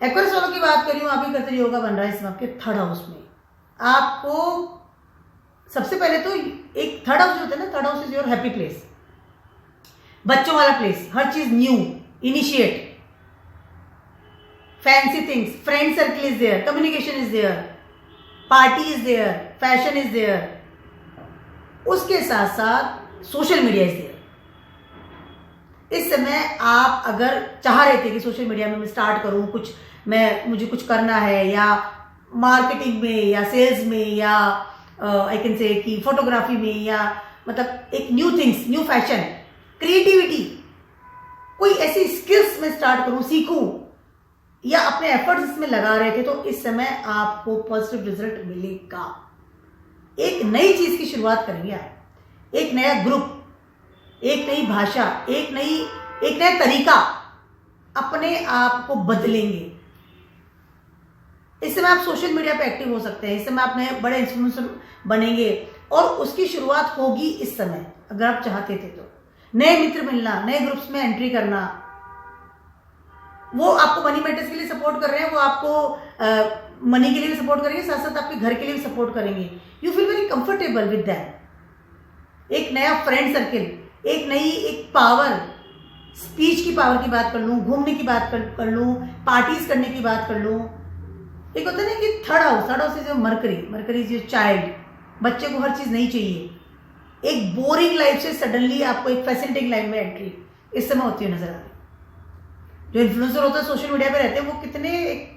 एक्वेरियस वालों की बात करी हूँ, आप ही कर्तरी योगा बन रहा है इस समय आपके 3rd हाउस में। आपको सबसे पहले तो एक 3rd हाउस जो होता है ना, 3rd house is your happy place, बच्चों वाला प्लेस, हर चीज new, initiate, fancy things, friend circle is there, communication is there, party is there, fashion is there. उसके साथ साथ सोशल मीडिया इज देयर। इस समय आप अगर चाह रहे थे कि सोशल मीडिया में मैं स्टार्ट करूं कुछ, मुझे कुछ करना है, या मार्केटिंग में, या सेल्स में, या आई कैन से कि फोटोग्राफी में, या मतलब एक new things, new fashion, creativity, कोई ऐसी स्किल्स में स्टार्ट करूं, सीखूं, या अपने एफर्ट्स इसमें लगा रहे थे, तो इस समय आपको पॉजिटिव रिजल्ट मिलेगा। एक नई चीज की शुरुआत करेंगे आप, एक नया ग्रुप, एक नई भाषा, एक नया तरीका अपने आप को बदलेंगे। इस समय आप सोशल मीडिया पे एक्टिव हो सकते हैं, इस समय आप नए बड़े इन्फ्लुएंसर बनेंगे और उसकी शुरुआत होगी इस समय, अगर आप चाहते थे तो। नए मित्र मिलना, नए ग्रुप्स में एंट्री करना, वो आपको मनी मैटर्स के लिए सपोर्ट कर रहे हैं, वो आपको मनी के लिए भी सपोर्ट करेंगे, साथ साथ आपके घर के लिए भी सपोर्ट करेंगे। You feel very comfortable with that. एक नया फ्रेंड सर्किल, एक नई एक पावर, स्पीच की पावर की बात कर लूँ, घूमने की बात कर लूँ, पार्टीज करने की बात कर लूँ। एक होता है ना कि third house is mercury is your child. बच्चे को हर चीज नहीं चाहिए। एक बोरिंग लाइफ से सडनली आपको एक फैसिनेटिंग लाइफ में एंट्री इस समय होती है नजर आ रही। जो इन्फ्लुएंसर होता है सोशल मीडिया पे रहते हैं, वो कितने एक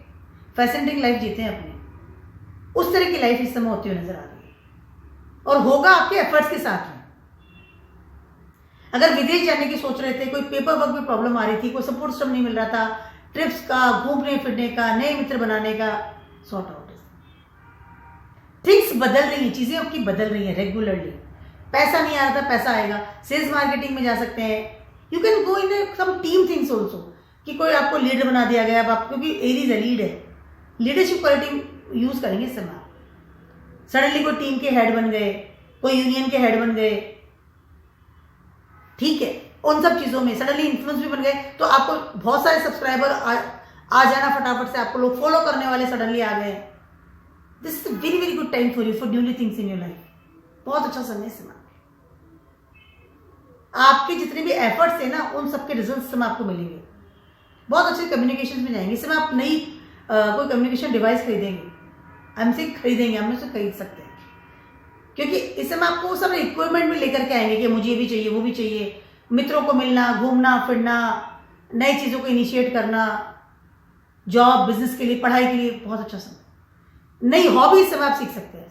फैसिनेटिंग लाइफ जीते हैं अपनी, उस तरह की लाइफ इस समय होती हुई नजर आ रही है। और होगा आपके एफर्ट्स के साथ में। अगर विदेश जाने की सोच रहे थे, कोई पेपर वर्क में प्रॉब्लम आ रही थी, कोई सपोर्ट सिस्टम नहीं मिल रहा था, ट्रिप्स का, घूमने फिरने का, नए मित्र बनाने का, सॉर्ट आउट। थिंग्स बदल रही हैं, चीजें आपकी बदल रही हैं रेगुलरली। पैसा नहीं आ रहा था, पैसा आएगा। सेल्स मार्केटिंग में जा सकते हैं। You can go in some team things also, कि कोई आपको लीडर बना दिया गया। अब आप, क्योंकि एरीज है, लीड है, लीडरशिप क्वालिटी यूज करेंगे इस समय। सडनली कोई टीम के हेड बन गए, कोई यूनियन के हेड बन गए, ठीक है, उन सब चीजों में सडनली इन्फ्लुएंस भी बन गए, तो आपको बहुत सारे सब्सक्राइबर आ जाना फटाफट से, आपको लोग फॉलो करने वाले सडनली आ गए। This is very very good time for you, for newly things in your life. बहुत अच्छा समय है समय। आपके जितने भी एफर्ट्स है ना, उन सबके रिजल्ट समय आपको मिलेंगे। बहुत अच्छे कम्युनिकेशन में जाएंगे। इस समय आप नई कोई कम्युनिकेशन डिवाइस खरीदेंगे, हमसे खरीदेंगे, हम उसे खरीद सकते हैं, क्योंकि इस समय आपको वो सब रिक्वायरमेंट भी लेकर के आएंगे कि मुझे ये भी चाहिए, वो भी चाहिए। मित्रों को मिलना, घूमना फिरना, नई चीजों को इनिशिएट करना, जॉब, बिजनेस के लिए, पढ़ाई के लिए बहुत अच्छा समय। नई हॉबी इस समय आप सीख सकते हैं।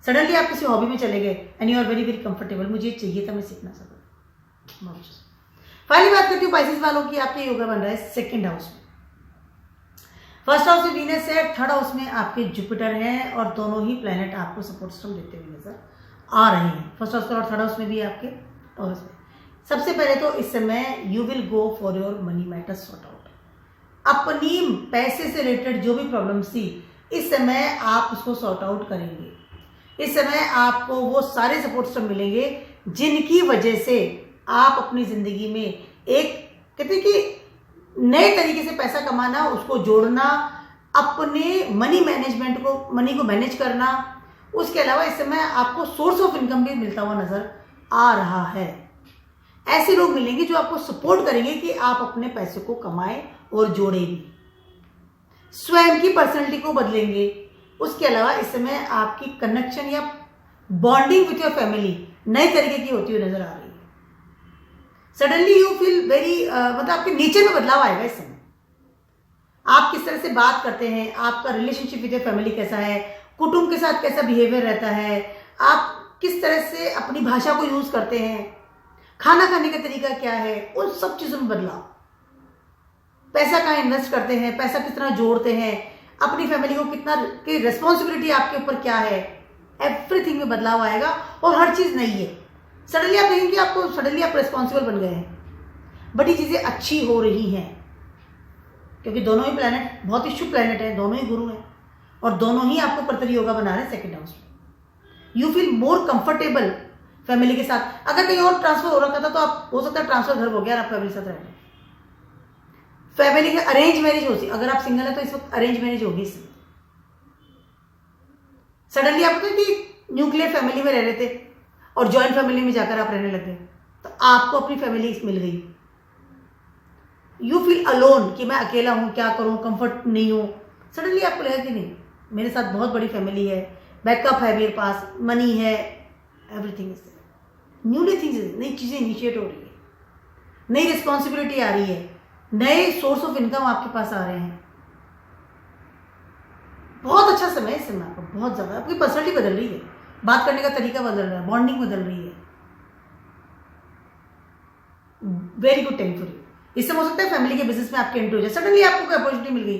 सडनली आप किसी हॉबी में चले गए and you are very very comfortable, मुझे चाहिए था, मैं सीखना चाहता हूँ। फाइनली बात करती हूँ पाइसेस वालों की। आपके योगा बन रहा है सेकंड हाउस में। फर्स्ट हाउस में वीनस है, थर्ड हाउस में आपके जुपिटर है, और दोनों ही प्लेनेट आपको सपोर्ट सिस्टम देते हुए नजर आ रहे हैं। फर्स्ट हाउस और थर्ड हाउस में भी आपके हाउस में। सबसे पहले तो इस समय you will go for your money matters sort out. अपनी पैसे से रिलेटेड जो भी प्रॉब्लम्स थी, इस समय आप उसको सॉर्ट आउट करेंगे। इस समय आपको वो सारे सपोर्ट सिस्टम मिलेंगे जिनकी वजह से आप अपनी जिंदगी में एक, कहते हैं कि नए तरीके से पैसा कमाना, उसको जोड़ना, अपने मनी मैनेजमेंट को, मनी को मैनेज करना। उसके अलावा इस समय आपको सोर्स ऑफ इनकम भी मिलता हुआ नजर आ रहा है। ऐसे लोग मिलेंगे जो आपको सपोर्ट करेंगे कि आप अपने पैसे को कमाएं और जोड़ें भी। स्वयं की पर्सनैलिटी को बदलेंगे। उसके अलावा इस समय आपकी कनेक्शन या बॉन्डिंग विथ योर फैमिली नए तरीके की होती हुई नजर आ रही है। सडनली यू फील वेरी, मतलब आपके नेचर में बदलाव आएगा इस समय। आप किस तरह से बात करते हैं, आपका रिलेशनशिप विद योर फैमिली कैसा है, कुटुंब के साथ कैसा बिहेवियर रहता है, आप किस तरह से अपनी भाषा को यूज करते हैं, खाना खाने का तरीका क्या है, उन सब चीजों में बदलाव। पैसा कहाँ इन्वेस्ट करते हैं, पैसा कितना जोड़ते हैं, अपनी फैमिली को कितना की रिस्पॉन्सिबिलिटी आपके ऊपर क्या है, एवरीथिंग में बदलाव आएगा और हर चीज नई है। सडनली आप देखेंगे आपको, सडनली आप रिस्पॉन्सिबल बन गए हैं, बड़ी चीजें अच्छी हो रही हैं, क्योंकि दोनों ही प्लैनेट बहुत ही शुभ प्लैनेट है, दोनों ही गुरु हैं और दोनों ही आपको कर्तरी योगा बना रहे हैं सेकंड हाउस में। You feel more comfortable family के साथ। अगर कहीं और ट्रांसफर हो रखा था तो आप, हो सकता है ट्रांसफर घर हो गया, आप फैमिली के साथ रह रहे। फैमिली के अरेंज मैरिज होती, अगर आप सिंगल है तो इस वक्त अरेंज मैरिज होगी इसमें। सडनली आप पता कि न्यूक्लियर फैमिली में रह रहे थे और जॉइंट फैमिली में जाकर आप रहने लगे, तो आपको अपनी फैमिली मिल गई। यू फील अलोन कि मैं अकेला हूं, क्या करूं, कंफर्ट नहीं हूं। सडनली आपको लगा कि नहीं, मेरे साथ बहुत बड़ी फैमिली है, बैकअप है मेरे पास, मनी है, एवरीथिंग इज न्यूली थिंग्स, नई चीजें इनिशिएट हो रही है, नई रिस्पॉन्सिबिलिटी आ रही है, नए सोर्स ऑफ इनकम आपके पास आ रहे हैं। बहुत अच्छा समय है इस समय आपको, बहुत ज्यादा। आपकी पर्सनैलिटी बदल रही है, बात करने का तरीका बदल रहा है, बॉन्डिंग बदल रही है। Very good time for you. इससे हो सकता है फैमिली के बिजनेस में आपके एंट्री हो जाए। सडनली आपको कोई अपॉर्चुनिटी मिल गई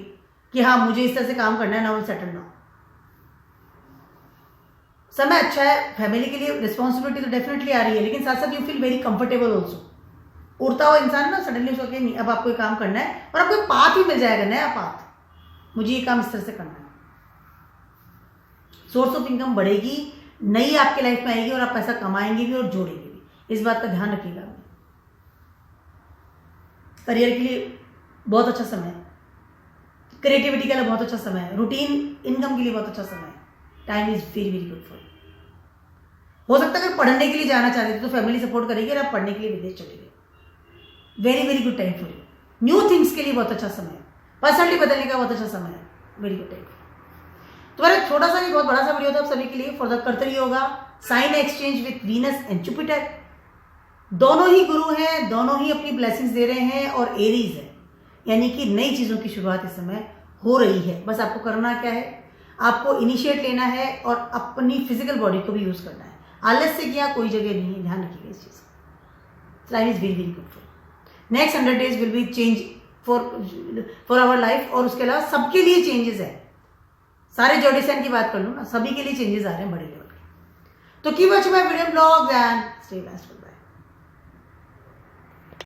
कि हाँ मुझे इस तरह से काम करना है, ना सेटल ना। समय अच्छा है फैमिली के लिए, रिस्पॉन्सिबिलिटी तो डेफिनेटली आ रही है, लेकिन साथ साथ you feel very comfortable also. उड़ता हुआ इंसान ना सडनली उसको नहीं, अब आपको ये काम करना है और आपको एक पाथ भी मिल जाएगा, नया पाथ, मुझे ये काम इस तरह से करना है। सोर्स ऑफ इनकम बढ़ेगी, नई आपके लाइफ में आएगी और आप पैसा कमाएंगे भी और जोड़ेंगे भी। इस बात का ध्यान रखिएगा। करियर के लिए बहुत अच्छा समय है, क्रिएटिविटी के लिए बहुत अच्छा समय है, रूटीन इनकम के लिए बहुत अच्छा समय है। Time is very very good for you. हो सकता है अगर पढ़ने के लिए जाना चाहते थे तो फैमिली सपोर्ट करेगी और आप पढ़ने के लिए विदेश चले गए, very very good time for you. New things के लिए बहुत अच्छा समय है, पर्सनैलिटी बदलने का बहुत अच्छा समय है, वेरी गुड टाइम। तो मेरा छोटा सा नहीं बहुत बड़ा सा वीडियो था आप सभी के लिए for the Kartari yoga sign exchange with Venus and Jupiter. दोनों ही गुरु हैं, दोनों ही अपनी ब्लेसिंग्स दे रहे हैं और एरीज है, यानी कि नई चीज़ों की शुरुआत इस समय हो रही है। बस आपको करना क्या है, आपको इनिशिएट लेना है और अपनी फिजिकल बॉडी को भी यूज़ करना है। आलस से किया कोई जगह नहीं है, ध्यान रखिएगा इस चीज़ का। Life is very very good for next 100 days will be change for our life. और उसके अलावा सबके लिए चेंजेस है, सारे जोडिसन की बात कर लूँ ना, सभी के लिए चेंजेस आ रहे हैं बड़े लेवल के। तो keep watching my video blog and stay blessed.